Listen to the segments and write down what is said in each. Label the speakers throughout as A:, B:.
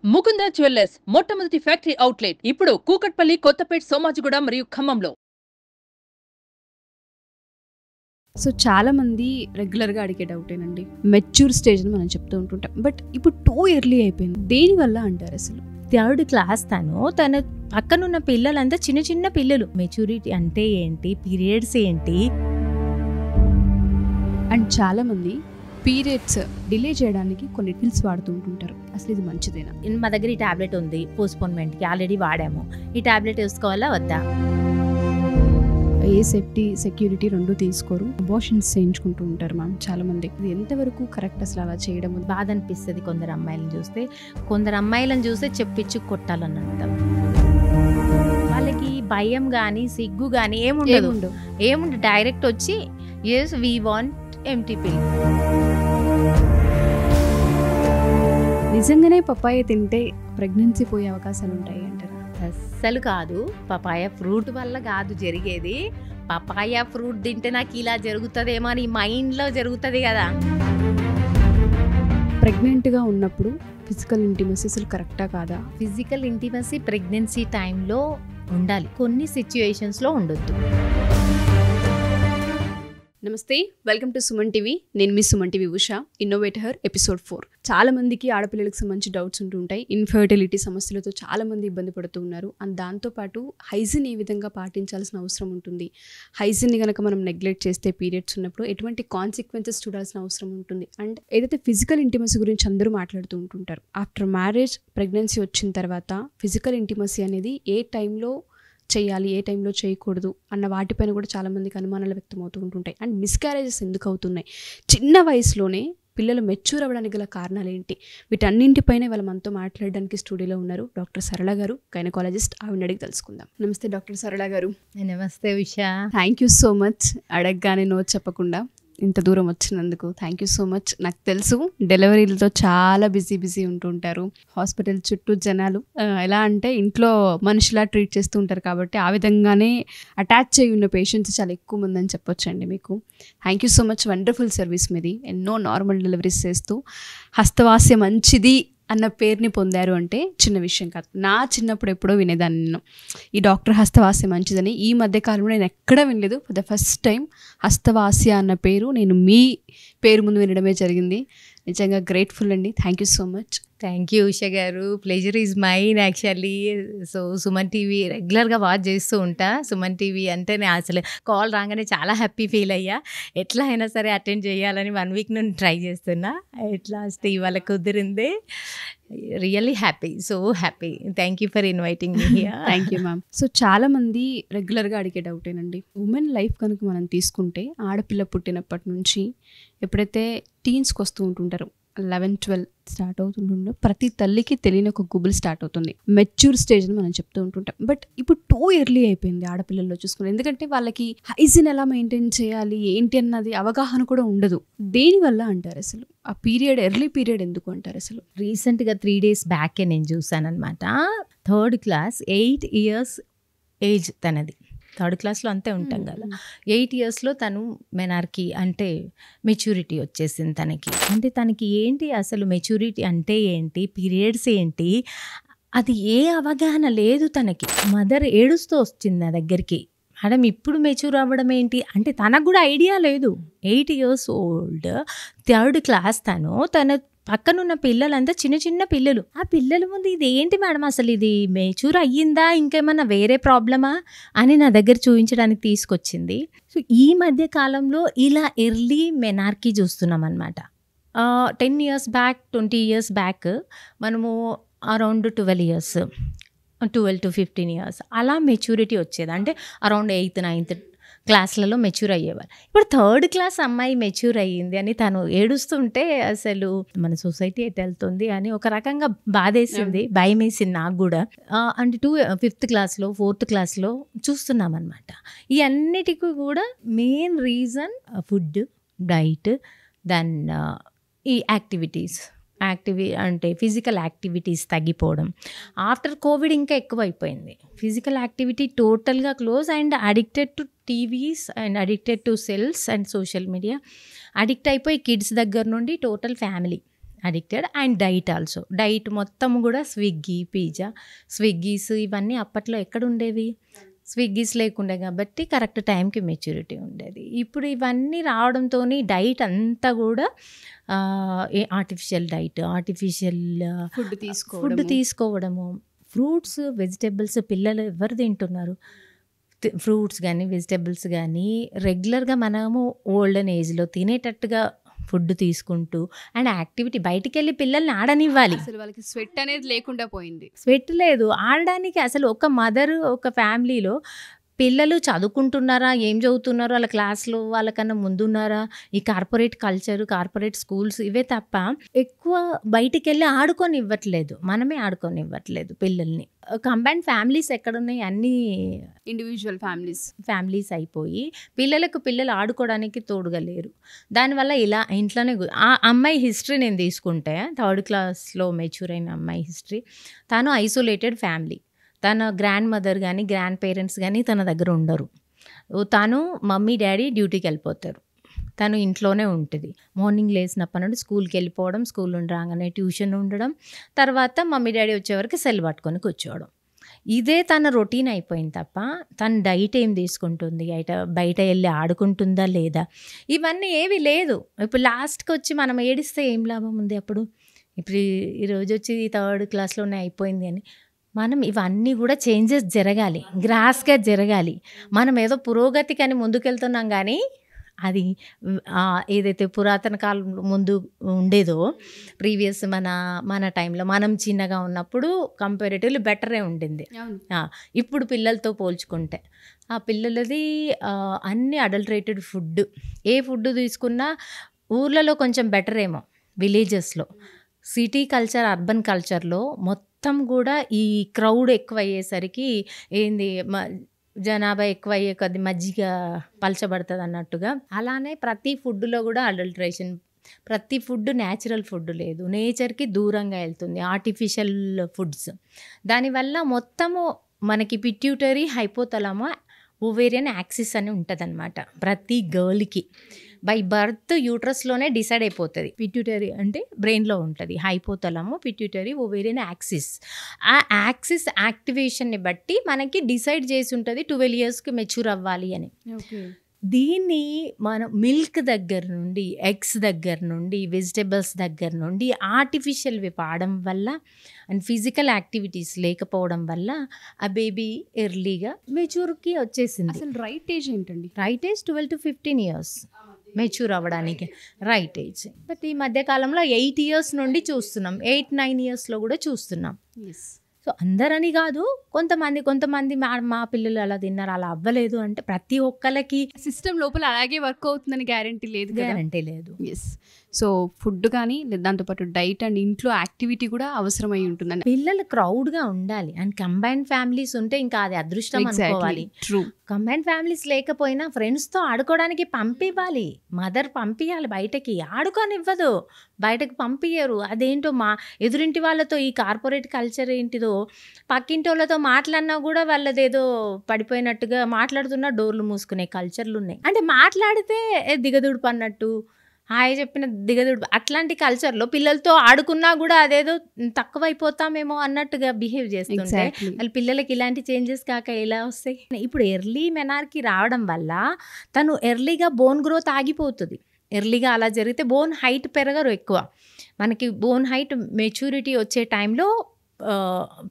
A: Mukunda jewellers మొట్టమొదటి factory outlet ఇప్పుడు కూకట్పల్లి, కొత్తపేట్, సోమాజిగూడ మరియు ఖమ్మంలో.
B: సో చాలామంది రెగ్యులర్గా అడిగే డౌటేనండి, మెచ్యూర్ స్టేజ్ అని మనం చెప్తూ ఉంటుంటాం. బట్ ఇప్పుడు టూ ఎర్లీ అయిపోయింది. దేనివల్ల అంటారు అసలు?
C: థర్డ్ క్లాస్ తన పక్కనున్న పిల్లలంతా చిన్న చిన్న పిల్లలు. మెచ్యూరిటీ అంటే ఏంటి, పీరియడ్స్ ఏంటి?
B: అండ్ చాలామంది పీరియడ్స్ డిలే చేయడానికి కొన్ని పిల్స్ వాడుతూ ఉంటుంటారు. అసలు ఇది మంచిదేనా?
C: మా దగ్గర ఈ టాబ్లెట్ ఉంది, పోస్ట్పోన్మెంట్కి ఆల్రెడీ వాడాము, ఈ టాబ్లెట్ వేసుకోవాలా వద్దా?
B: ఏ సేఫ్టీ సెక్యూరిటీ రెండు తీసుకోరు, అబార్షన్స్ చేయించుకుంటూ ఉంటారు మ్యామ్ చాలామంది. ఇది ఎంతవరకు కరెక్ట్ అసలు అలా చేయడం?
C: బాధ అనిపిస్తుంది కొందరు అమ్మాయిలను చూస్తే చెప్పించు కొట్టాలని అంటాం. వాళ్ళకి భయం కానీ సిగ్గు కానీ ఏముండదు. డైరెక్ట్ వచ్చి ఎస్ వీ వాంట్ ఎంటీ పిల్.
B: నిజంగానే పప్పాయ తింటే ప్రెగ్నెన్సీ పోయే అవకాశాలు ఉంటాయి అంటారా?
C: అస్సలు కాదు. పపాయ ఫ్రూట్ వల్ల కాదు జరిగేది. పపాయ ఫ్రూట్ తింటే నాకు ఇలా జరుగుతుందేమో అని మైండ్లో జరుగుతుంది కదా.
B: ప్రెగ్నెంట్గా ఉన్నప్పుడు ఫిజికల్ ఇంటిమసీ అసలు కరెక్టా కాదా?
C: ఫిజికల్ ఇంటిమసీ ప్రెగ్నెన్సీ టైంలో ఉండాలి, కొన్ని సిచ్యువేషన్స్లో ఉండొద్దు.
B: నమస్తే, వెల్కమ్ టు సుమన్ టీవీ. నేను మీ Suman TV Usha, innovator episode 4. చాలా మందికి ఆడపిల్లలకు సంబంధించి డౌట్స్ ఉంటుంటాయి. ఇన్ఫర్టిలిటీ సమస్యలతో చాలా మంది ఇబ్బంది పడుతూ ఉన్నారు. అండ్ దాంతోపాటు హైజీన్ ఏ విధంగా పాటించాల్సిన అవసరం ఉంటుంది, హైజీన్ని కనుక మనం నెగ్లెక్ట్ చేస్తే పీరియడ్స్ ఉన్నప్పుడు ఎటువంటి కాన్సిక్వెన్సెస్ చూడాల్సిన అవసరం ఉంటుంది. అండ్ ఏదైతే ఫిజికల్ ఇంటిమసీ గురించి అందరూ మాట్లాడుతూ ఉంటుంటారు, ఆఫ్టర్ మ్యారేజ్ ప్రెగ్నెన్సీ వచ్చిన తర్వాత ఫిజికల్ ఇంటిమసీ అనేది ఏ టైంలో చేయాలి, ఏ టైంలో చేయకూడదు అన్న వాటిపైన కూడా చాలామందికి అనుమానాలు వ్యక్తమవుతూ ఉంటుంటాయి. అండ్ మిస్క్యారేజెస్ ఎందుకు అవుతున్నాయి, చిన్న వయసులోనే పిల్లలు మెచ్యూర్ అవ్వడానికి గల కారణాలు ఏంటి, వీటన్నింటిపైన వాళ్ళ మనతో మాట్లాడడానికి స్టూడియోలో ఉన్నారు డాక్టర్ సరళ గారు, గైనకాలజిస్ట్. ఆవిడ అడిగి తెలుసుకుందాం. నమస్తే డాక్టర్ సరళ గారు.
C: నమస్తే Usha.
B: Thank you so much, అడగగానే నో చెప్పకుండా ఇంత దూరం వచ్చినందుకు థ్యాంక్ యూ సో మచ్. నాకు తెలుసు డెలివరీలతో చాలా బిజీ ఉంటుంటారు, హాస్పిటల్ చుట్టూ జనాలు ఎలా అంటే ఇంట్లో మనిషిలా ట్రీట్ చేస్తూ ఉంటారు. కాబట్టి ఆ విధంగానే అటాచ్ అయి ఉన్న పేషెంట్స్ చాలా ఎక్కువ మంది అని చెప్పొచ్చండి మీకు. Thank you so much, wonderful service మీది. ఎన్నో నార్మల్ డెలివరీస్ చేస్తూ హస్తవాస్య మంచిది అన్న పేరుని పొందారు అంటే చిన్న విషయం కాదు. నా చిన్నప్పుడు ఎప్పుడో వినేదాన్ని నేను, ఈ డాక్టర్ హస్తవాస్య మంచిదని. ఈ మధ్యకాలంలో నేను ఎక్కడ వినలేదు. ఫర్ ద ఫస్ట్ టైం హస్తవాస్య అన్న పేరు నేను మీ పేరు ముందు వినడమే జరిగింది. నిజంగా గ్రేట్ఫుల్ అండి. Thank you so much.
C: Thank you Usha గారు. Pleasure is mine actually. So Suman TV రెగ్యులర్గా వాచ్ చేస్తూ ఉంటా. సుమన్ టీవీ అంటే నేను అసలు కాల్ రాగానే చాలా హ్యాపీ ఫీల్ అయ్యా. ఎట్లా అయినా సరే అటెండ్ చేయాలని 1 వీక్ నుండి ట్రై చేస్తున్నా. ఎట్లా ఇవాళ కుదిరింది. Really happy, so happy. Thank you for inviting me here.
B: Thank you ma'am. So చాలా మంది రెగ్యులర్గా అడిగే డౌటేనండి, ఉమెన్ లైఫ్ కనుక మనం తీసుకుంటే ఆడపిల్ల పుట్టినప్పటి నుంచి ఎప్పుడైతే టీన్స్కి వస్తూ ఉంటుంటారు, 11-12 స్టార్ట్ అవుతుంటుండో ప్రతి తల్లికి తెలియని ఒక గుబుల్ స్టార్ట్ అవుతుంది. మెచ్యూర్ స్టేజ్ అని మనం చెప్తూ ఉంటుంటాం. బట్ ఇప్పుడు టూ ఎర్లీ అయిపోయింది ఆడపిల్లల్లో చూసుకుని. ఎందుకంటే వాళ్ళకి హైజీన్ ఎలా మెయింటైన్ చేయాలి ఏంటి అన్నది అవగాహన కూడా ఉండదు. దేనివల్ల అంటారు అసలు? ఆ పీరియడ్, ఎర్లీ పీరియడ్ ఎందుకు అంటారు అసలు?
C: రీసెంట్గా 3 days బ్యాకే నేను చూసానమాట. 3rd class 8 years ఏజ్ తనది. 3rd classలో అంతే ఉంటాం కదా. 8 yearsలో తను మెనార్కీ అంటే మెచ్యూరిటీ వచ్చేసింది తనకి. అంటే తనకి ఏంటి అసలు మెచ్యూరిటీ అంటే ఏంటి, పీరియడ్స్ ఏంటి, అది ఏ అవగాహన లేదు తనకి. మదర్ ఏడుస్తూ వచ్చింది నా దగ్గరికి, మేడం ఇప్పుడు మెచ్యూర్ అవ్వడం ఏంటి అంటే తనకు కూడా ఐడియా లేదు. 8 years old 3rd class తన పక్కనున్న పిల్లలంతా చిన్న చిన్న పిల్లలు. ఆ పిల్లల ముందు ఇది ఏంటి మేడం అసలు, ఇది మెచ్యూర్ అయ్యిందా, ఇంకేమన్నా వేరే ప్రాబ్లమా అని నా దగ్గర చూపించడానికి తీసుకొచ్చింది. సో ఈ మధ్య కాలంలో ఇలా ఎర్లీ మెనార్కీ చూస్తున్నాం అనమాట. 10 years బ్యాక్, 20 years బ్యాక్ మనము అరౌండ్ 12 years, 12 to 15 years అలా మెచ్యూరిటీ వచ్చేది. అంటే అరౌండ్ 8th, 9th క్లాస్లలో మెచ్యూర్ అయ్యేవారు. ఇప్పుడు 3rd class అమ్మాయి మెచ్యూర్ అయ్యింది అని తను ఏడుస్తుంటే అసలు మన సొసైటీ ఎటు వెళ్తుంది అని ఒక రకంగా బాధేసింది, భయం వేసింది నాకు కూడా. అంటే 5th classలో 4th classలో చూస్తున్నాం అనమాట. ఈ అన్నిటికీ కూడా main reason food, diet, then ఈ యాక్టివిటీస్ అంటే ఫిజికల్ యాక్టివిటీస్ తగ్గిపోవడం. ఆఫ్టర్ కోవిడ్ ఇంకా ఎక్కువైపోయింది. ఫిజికల్ యాక్టివిటీ టోటల్గా close and addicted to TVs and addicted to cells and social media addict అయిపోయి కిడ్స్ దగ్గర నుండి total family addicted. And diet also, diet మొత్తం కూడా స్విగ్గీ, పిజ్జా, స్విగ్గీస్ ఇవన్నీ అప్పట్లో ఎక్కడ ఉండేవి, స్విగ్గీస్ లేకుండే కాబట్టి కరెక్ట్ టైంకి మెచ్యూరిటీ ఉండేది. ఇప్పుడు ఇవన్నీ రావడంతో డైట్ అంతా కూడా ఆర్టిఫిషియల్ డైట్, ఆర్టిఫిషియల్ ఫుడ్ తీసుకోవడము. ఫ్రూట్స్, వెజిటేబుల్స్ పిల్లలు ఎవరు తింటున్నారు? ఫ్రూట్స్ కానీ వెజిటేబుల్స్ కానీ రెగ్యులర్గా మనము ఓల్డెన్ ఏజ్లో తినేటట్టుగా ఫుడ్ తీసుకుంటూ అండ్ యాక్టివిటీ, బయటికి వెళ్ళి పిల్లల్ని ఆడనివ్వాలి.
B: అసలు వాళ్ళకి స్వెట్ అనేది లేకుండా పోయింది.
C: స్వెట్ లేదు ఆడడానికి. అసలు ఒక మదర్, ఒక ఫ్యామిలీలో పిల్లలు చదువుకుంటున్నారా, ఏం చదువుతున్నారో, వాళ్ళ క్లాస్లో వాళ్ళకన్నా ముందున్నారా, ఈ కార్పొరేట్ కల్చర్, కార్పొరేట్ స్కూల్స్ ఇవే తప్ప ఎక్కువ బయటికి వెళ్ళి ఆడుకొని ఇవ్వట్లేదు. మనమే ఆడుకొని ఇవ్వట్లేదు పిల్లల్ని. కంబైన్డ్ ఫ్యామిలీస్ ఎక్కడున్నాయి, అన్నీ
B: ఇండివిజువల్
C: ఫ్యామిలీస్ అయిపోయి పిల్లలు ఆడుకోవడానికి తోడుగా లేరు. దానివల్ల ఇలా ఇంట్లోనే ఆ అమ్మాయి హిస్టరీ నేను తీసుకుంటే, 3rd క్లాస్లో మెచ్యూర్ అయిన అమ్మాయి హిస్టరీ, తను ఐసోలేటెడ్ ఫ్యామిలీ. తన గ్రాండ్ మదర్ కానీ గ్రాండ్ పేరెంట్స్ కానీ తన దగ్గర ఉండరు. తను మమ్మీ డాడీ డ్యూటీకి వెళ్ళిపోతారు, తను ఇంట్లోనే ఉంటుంది. మార్నింగ్ లేచినప్పటి నుండి స్కూల్కి వెళ్ళిపోవడం, స్కూల్ నుండి రాగానే ట్యూషన్ ఉండడం, తర్వాత మమ్మీ డాడీ వచ్చేవరకు సెల్ పట్టుకొని కూర్చోవడం. ఇదే తన రొటీన్ అయిపోయింది తప్ప తన డైట్ ఏం తీసుకుంటుంది, బయట వెళ్ళి ఆడుకుంటుందా లేదా, ఇవన్నీ ఏవి లేదు. ఇప్పుడు లాస్ట్కి వచ్చి మనం ఏడిస్తే ఏం లాభం ఉంది? అప్పుడు ఇప్పుడు ఈరోజు వచ్చి 3rd క్లాస్లోనే అయిపోయింది అని మనం ఇవన్నీ కూడా చేంజెస్ జరగాలి, గ్రాస్గా జరగాలి. మనం ఏదో పురోగతికి అని ముందుకెళ్తున్నాం కానీ అది ఏదైతే పురాతన కాలం ముందు ఉండేదో ప్రీవియస్ మన టైంలో మనం చిన్నగా ఉన్నప్పుడు కంపారిటివ్లీ బెటరే ఉండింది. ఇప్పుడు పిల్లలతో పోల్చుకుంటే ఆ పిల్లలది అన్ని అడల్టరేటెడ్ ఫుడ్, ఏ ఫుడ్ తీసుకున్నా ఊర్లలో కొంచెం బెటర్ ఏమో, విలేజెస్లో. సిటీ కల్చర్, అర్బన్ కల్చర్లో మొత్తం కూడా ఈ క్రౌడ్ ఎక్కువ అయ్యేసరికి ఏంది, జనాభా ఎక్కువ అయ్యే కొద్ది మజ్జిగ పలచబడుతుంది అన్నట్టుగా, అలానే ప్రతి ఫుడ్లో కూడా అడల్టరేషన్. ప్రతి ఫుడ్ న్యాచురల్ ఫుడ్ లేదు, నేచర్కి దూరంగా వెళ్తుంది, ఆర్టిఫిషియల్ ఫుడ్స్. దానివల్ల మొత్తము మనకి పిట్యూటరీ, హైపోథలామో, ఓవేరియన్ యాక్సిస్ అని ఉంటుంది అనమాట. ప్రతి గర్ల్కి బై బర్త్ యూట్రస్లోనే డిసైడ్ అయిపోతుంది. పిట్యూటరీ అంటే బ్రెయిన్లో ఉంటుంది, హైపోథలామో, పిట్యూటరీ, ఓవేరియన్ యాక్సిస్. ఆ యాక్సిస్ యాక్టివేషన్ని బట్టి మనకి డిసైడ్ చేసి ఉంటుంది 12 yearsకి మెచ్యూర్ అవ్వాలి అని. దీన్ని మనం మిల్క్ దగ్గర నుండి, ఎగ్స్ దగ్గర నుండి, వెజిటేబుల్స్ దగ్గర నుండి ఆర్టిఫిషియల్వి వాడడం వల్ల అండ్ ఫిజికల్ యాక్టివిటీస్ లేకపోవడం వల్ల ఆ బేబీ ఎర్లీగా మెచ్యూర్కి వచ్చేసింది.
B: అసలు రైట్ ఏజ్ ఏంటండి?
C: Right age 12 to 15 years mature అవ్వడానికి రైట్ ఏజ్. బట్ ఈ మధ్యకాలంలో 8 years నుండి చూస్తున్నాం, 8-9 yearsలో కూడా చూస్తున్నాం. సో అందరని కాదు, కొంతమంది మా పిల్లలు అలా తిన్నారు, అలా అవ్వలేదు అంటే ప్రతి ఒక్కరికి
B: సిస్టమ్ లోపల అలాగే వర్క్ అవుతుందని గ్యారంటీ లేదు. ఎస్. సో ఫుడ్ కానీ దాంతోపాటు డైట్ అండ్ ఇంట్లో యాక్టివిటీ కూడా అవసరమై ఉంటుందండి.
C: పిల్లలు క్రౌడ్గా ఉండాలి. అండ్ కంబైన్డ్ ఫ్యామిలీస్ ఉంటే ఇంకా అది అదృష్టం అనుకోవాలి.
B: ట్రూ.
C: కంబైన్డ్ ఫ్యామిలీస్ లేకపోయినా ఫ్రెండ్స్తో ఆడుకోవడానికి పంపివ్వాలి. మదర్ పంపించాలి, బయటకి ఆడుకోనివ్వదు, బయటకు పంపించరు. అదేంటో మా ఎదురింటి వాళ్ళతో ఈ కార్పొరేట్ కల్చర్ ఏంటిదో, పక్కింటి వాళ్ళతో మాట్లాడినా కూడా వాళ్ళదేదో పడిపోయినట్టుగా మాట్లాడుతున్నా డోర్లు మూసుకునే కల్చర్లు ఉన్నాయి. అంటే మాట్లాడితే దిగదుడుపు అన్నట్టు, హాయ్ చెప్పిన దిగదుడు, అట్లాంటి కల్చర్లో పిల్లలతో ఆడుకున్నా కూడా అదేదో తక్కువైపోతామేమో అన్నట్టుగా బిహేవ్ చేస్తుంటే వాళ్ళు పిల్లలకి ఇలాంటి చేంజెస్ కాక ఎలా వస్తాయి? ఇప్పుడు ఎర్లీ మెనార్కి రావడం వల్ల తను ఎర్లీగా బోన్ గ్రోత్ ఆగిపోతుంది. ఎర్లీగా అలా జరిగితే బోన్ హైట్ పెరగరు ఎక్కువ. మనకి బోన్ హైట్ మెచ్యూరిటీ వచ్చే టైంలో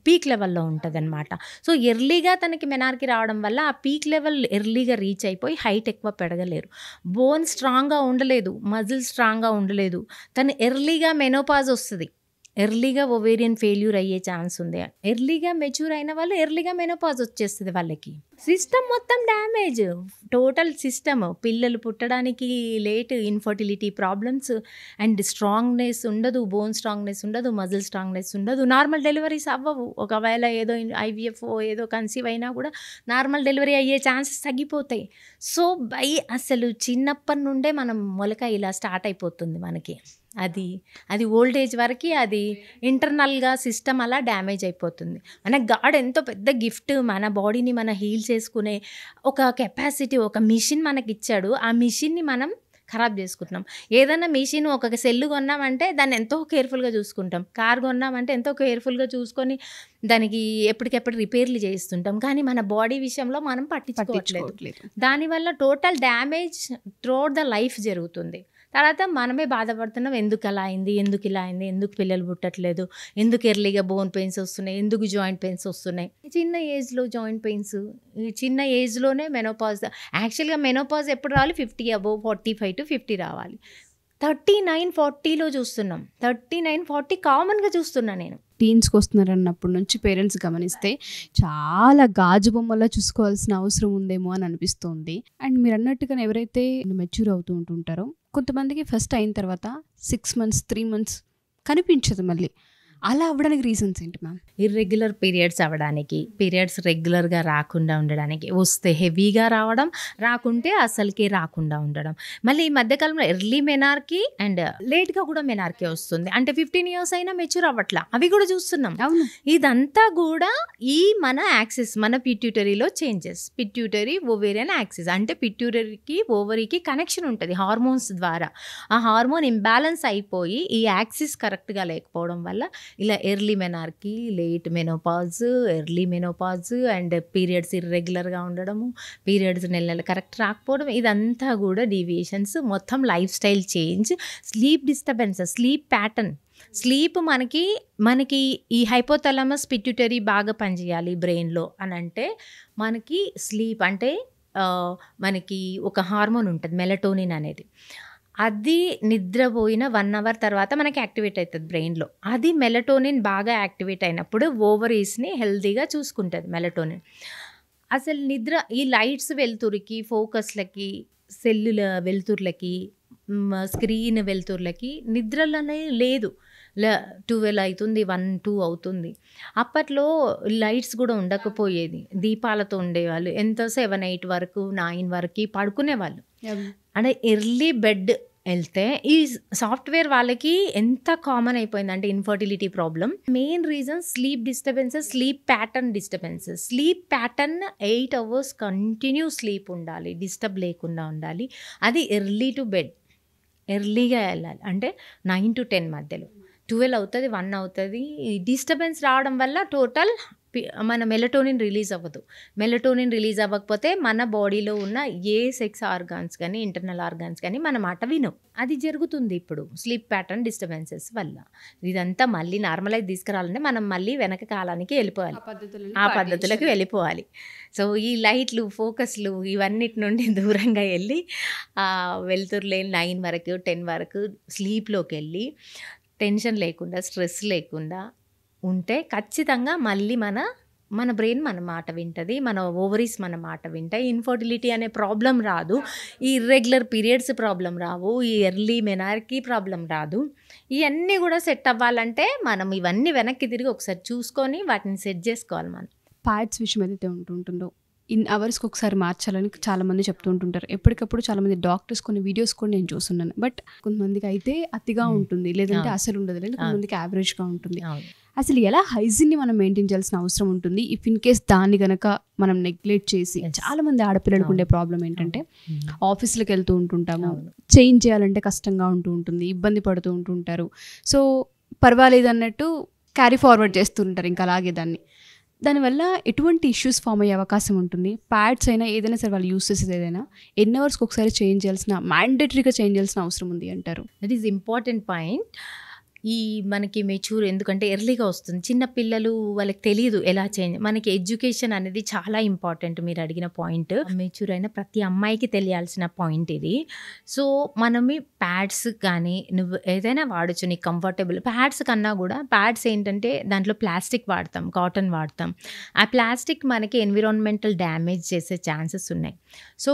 C: పీక్ లెవెల్లో ఉంటుంది అనమాట. సో ఎర్లీగా తనకి మెనార్కి రావడం వల్ల ఆ పీక్ లెవెల్ ఎర్లీగా రీచ్ అయిపోయి హైట్ ఎక్కువ పెరగలేరు, బోన్ స్ట్రాంగ్గా ఉండలేదు, మజిల్ స్ట్రాంగ్గా ఉండలేదు. తను ఎర్లీగా మెనోపాజ్ వస్తుంది, ఎర్లీగా ఓవేరియన్ ఫెయిల్యూర్ అయ్యే ఛాన్స్ ఉంది. ఎర్లీగా మెచ్యూర్ అయిన వాళ్ళు ఎర్లీగా మెనోపాజ్ వచ్చేస్తుంది వాళ్ళకి. సిస్టమ్ మొత్తం డ్యామేజ్, టోటల్ సిస్టమ్. పిల్లలు పుట్టడానికి late, infertility problems and strongness ఉండదు, బోన్ స్ట్రాంగ్నెస్ ఉండదు, మజిల్ స్ట్రాంగ్నెస్ ఉండదు, నార్మల్ డెలివరీస్ అవ్వవు. ఒకవేళ ఏదో IVF ఏదో కన్సీవ్ అయినా కూడా నార్మల్ డెలివరీ అయ్యే ఛాన్సెస్ తగ్గిపోతాయి. సో అసలు చిన్నప్పటి నుండే మనం మొలక ఇలా స్టార్ట్ అయిపోతుంది మనకి. అది ఓల్డ్ ఏజ్ వరకు అది ఇంటర్నల్గా సిస్టమ్ అలా డ్యామేజ్ అయిపోతుంది. మన గాడ్ ఎంతో పెద్ద గిఫ్ట్, మన బాడీని మన హీల్ చేసుకునే ఒక కెపాసిటీ, ఒక మిషన్ మనకి ఇచ్చాడు. ఆ మిషన్ని మనం ఖరాబ్ చేసుకుంటున్నాం. ఏదైనా మిషన్ ఒక సెల్ కొన్నామంటే దాన్ని ఎంతో కేర్ఫుల్గా చూసుకుంటాం. కార్ కొన్నామంటే ఎంతో కేర్ఫుల్గా చూసుకొని దానికి ఎప్పటికెప్పుడు రిపేర్లు చేయిస్తుంటాం. కానీ మన బాడీ విషయంలో మనం పట్టించుకోవట్లేదు. దానివల్ల total damage throughout the life జరుగుతుంది. తర్వాత మనమే బాధపడుతున్నాం, ఎందుకు అలా అయింది, ఎందుకు ఇలా అయింది, ఎందుకు పిల్లలు పుట్టట్లేదు, ఎందుకు ఎర్లీగా బోన్ పెయిన్స్ వస్తున్నాయి, ఎందుకు జాయింట్ పెయిన్స్ వస్తున్నాయి. చిన్న ఏజ్లో జాయింట్ పెయిన్స్, ఈ చిన్న ఏజ్లోనే మెనోపాజ్. యాక్చువల్గా మెనోపాజ్ ఎప్పుడు రావాలి, 50 అబోవ్, 45 to 50 రావాలి. 39, 40లో చూస్తున్నాం. 39, 40 కామన్గా చూస్తున్నా నేను.
B: టీన్స్కి వస్తున్నారు అన్నప్పటి నుంచి పేరెంట్స్ గమనిస్తే చాలా గాజు బొమ్మలా చూసుకోవాల్సిన అవసరం ఉందేమో అని అనిపిస్తుంది. అండ్ మీరు అన్నట్టుగా ఎవరైతే మెచ్యూర్ అవుతూ ఉంటుంటారో కొంతమందికి ఫస్ట్ అయిన తర్వాత 6 months 3 months కనిపించదు మళ్ళీ. అలా అవ్వడానికి రీజన్స్ ఏంటి మ్యామ్?
C: ఇర్రెగ్యులర్ పీరియడ్స్ అవ్వడానికి, పీరియడ్స్ రెగ్యులర్గా రాకుండా ఉండడానికి, వస్తే హెవీగా రావడం, రాకుంటే అసలుకే రాకుండా ఉండడం. మళ్ళీ ఈ మధ్యకాలంలో ఎర్లీ మెనార్కీ అండ్ లేట్గా కూడా మెనార్కీ వస్తుంది. అంటే 15 years అయినా మెచ్యూర్ అవ్వట్లా, అవి కూడా చూస్తున్నాం.
B: అవును.
C: ఇదంతా కూడా ఈ మన యాక్సిస్, మన పిట్యూటరీలో చేంజెస్. పిట్యూటరీ ఓవేరియన్ యాక్సిస్ అంటే పిట్యూటరీకి ఓవరీకి కనెక్షన్ ఉంటుంది హార్మోన్స్ ద్వారా. ఆ హార్మోన్ ఇంబ్యాలెన్స్ అయిపోయి ఈ యాక్సిస్ కరెక్ట్గా లేకపోవడం వల్ల ఇలా early menarche, late menopause, early menopause and periods ఇర్రెగ్యులర్గా ఉండడము, పీరియడ్స్ నెల కరెక్ట్ రాకపోవడం, ఇదంతా కూడా డీవియేషన్స్. మొత్తం lifestyle change, sleep disturbances, sleep pattern. Sleep మనకి ఈ హైపోథాలమస్ పిట్యూటరీ బాగా పనిచేయాలి బ్రెయిన్లో అని అంటే మనకి స్లీప్ అంటే మనకి ఒక హార్మోన్ ఉంటుంది మెలటోనిన్ అనేది. అది నిద్రపోయిన 1 hour తర్వాత మనకి యాక్టివేట్ అవుతుంది బ్రెయిన్లో. అది మెలటోనిన్ బాగా యాక్టివేట్ అయినప్పుడు ఓవరీస్ని హెల్తీగా చూసుకుంటుంది మెలటోనిన్. అసలు నిద్ర ఈ లైట్స్ వెలుతురికి, ఫోకస్లకి, సెల్లుల వెలుతుర్లకి, స్క్రీన్ వెలుతుర్లకి నిద్రలనే లేదు. 12 అవుతుంది, 1, 2 అవుతుంది. అప్పట్లో లైట్స్ కూడా ఉండకపోయేది, దీపాలతో ఉండేవాళ్ళు. ఎంత 7, 8 వరకు 9 వరకు పడుకునేవాళ్ళు. అంటే ఎర్లీ బెడ్ వెళ్తే ఈ సాఫ్ట్వేర్ వాళ్ళకి ఎంత కామన్ అయిపోయింది అంటే infertility problem. Main reason sleep disturbances, sleep pattern disturbances. Sleep pattern 8 hours continue sleep ఉండాలి, డిస్టర్బ్ లేకుండా ఉండాలి. అది ఎర్లీ టు బెడ్, ఎర్లీగా వెళ్ళాలి. అంటే 9 to 10 మధ్యలో. 12 అవుతుంది, 1 అవుతుంది. డిస్టర్బెన్స్ రావడం వల్ల టోటల్ మన మెలటోనిన్ రిలీజ్ అవ్వదు. మెలటోనిన్ రిలీజ్ అవ్వకపోతే మన బాడీలో ఉన్న ఏ సెక్స్ ఆర్గాన్స్ కానీ ఇంటర్నల్ ఆర్గాన్స్ కానీ మన మాట వినవు. అది జరుగుతుంది ఇప్పుడు స్లీప్ ప్యాటర్న్ డిస్టర్బెన్సెస్ వల్ల. ఇదంతా మళ్ళీ నార్మలైజ్ తీసుకురావాలంటే మనం మళ్ళీ వెనక కాలానికి వెళ్ళిపోవాలి, ఆ పద్ధతులకు వెళ్ళిపోవాలి. సో ఈ లైట్లు, ఫోకస్లు ఇవన్నిటి నుండి దూరంగా వెళ్ళి వెళ్తురులేని 9 వరకు 10 వరకు స్లీప్లోకి వెళ్ళి టెన్షన్ లేకుండా, స్ట్రెస్ లేకుండా ఉంటే ఖచ్చితంగా మళ్ళీ మన బ్రెయిన్ మన మాట వింటుంది, మన ఓవరీస్ మన మాట వింటాయి. ఇన్ఫర్టిలిటీ అనే ప్రాబ్లం రాదు, ఈ ఇర్రెగ్యులర్ పీరియడ్స్ ప్రాబ్లం రావు, ఈ ఎర్లీ మెనార్కీ ప్రాబ్లం రాదు. ఇవన్నీ కూడా సెట్ అవ్వాలంటే మనం ఇవన్నీ వెనక్కి తిరిగి ఒకసారి చూసుకొని వాటిని సెట్ చేసుకోవాలి. మనం
B: ప్యాడ్స్ విషయం ఏదైతే ఉంటుందో ఇన్ అవర్స్కి ఒకసారి మార్చాలని చాలామంది చెప్తూ ఉంటుంటారు. ఎప్పటికప్పుడు చాలామంది డాక్టర్స్ కొన్ని వీడియోస్ కూడా నేను చూస్తున్నాను. బట్ కొంతమందికి అయితే అతిగా ఉంటుంది, లేదంటే అసలు ఉండదు, లేదంటే కొంతమందికి యావరేజ్గా ఉంటుంది. అసలు ఎలా హైజీన్ని మనం మెయింటైన్ చేయాల్సిన అవసరం ఉంటుంది ఇఫ్ ఇన్ కేస్ దాన్ని గనక మనం నెగ్లెక్ట్ చేసి? చాలా మంది ఆడపిల్లలకు ఉండే ప్రాబ్లం ఏంటంటే ఆఫీస్లకు వెళ్తూ ఉంటుంటాము, చేంజ్ చేయాలంటే కష్టంగా ఉంటుంది, ఇబ్బంది పడుతూ ఉంటుంటారు. సో పర్వాలేదు అన్నట్టు క్యారీ ఫార్వర్డ్ చేస్తుంటారు ఇంకా అలాగే దానివల్ల ఎటువంటి ఇష్యూస్ ఫామ్ అయ్యే అవకాశం ఉంటుంది? ప్యాడ్స్ అయినా ఏదైనా సరే వాళ్ళు యూస్ చేసేది ఏదైనా ఎన్ని అవర్స్కి ఒకసారి చేంజ్ చేయాల్సిన, మ్యాండేటరీగా చేంజ్ చేయాల్సిన అవసరం ఉంది అంటారు?
C: That is important point. ఈ మనకి మెచ్యూర్ ఎందుకంటే ఎర్లీగా వస్తుంది, చిన్న పిల్లలు వాళ్ళకి తెలియదు ఎలా చేంజ్. మనకి ఎడ్యుకేషన్ అనేది చాలా ఇంపార్టెంట్. మీరు అడిగిన పాయింట్ మెచ్యూర్ అయిన ప్రతి అమ్మాయికి తెలియాల్సిన పాయింట్ ఇది. సో మనం ప్యాడ్స్ కానీ నువ్వు ఏదైనా వాడచ్చు, నీకు కంఫర్టబుల్. ప్యాడ్స్ కన్నా కూడా ప్యాడ్స్ ఏంటంటే దాంట్లో ప్లాస్టిక్ వాడతాం, కాటన్ వాడతాం. ఆ ప్లాస్టిక్ మనకి ఎన్విరాన్మెంటల్ డ్యామేజ్ చేసే ఛాన్సెస్ ఉన్నాయి. సో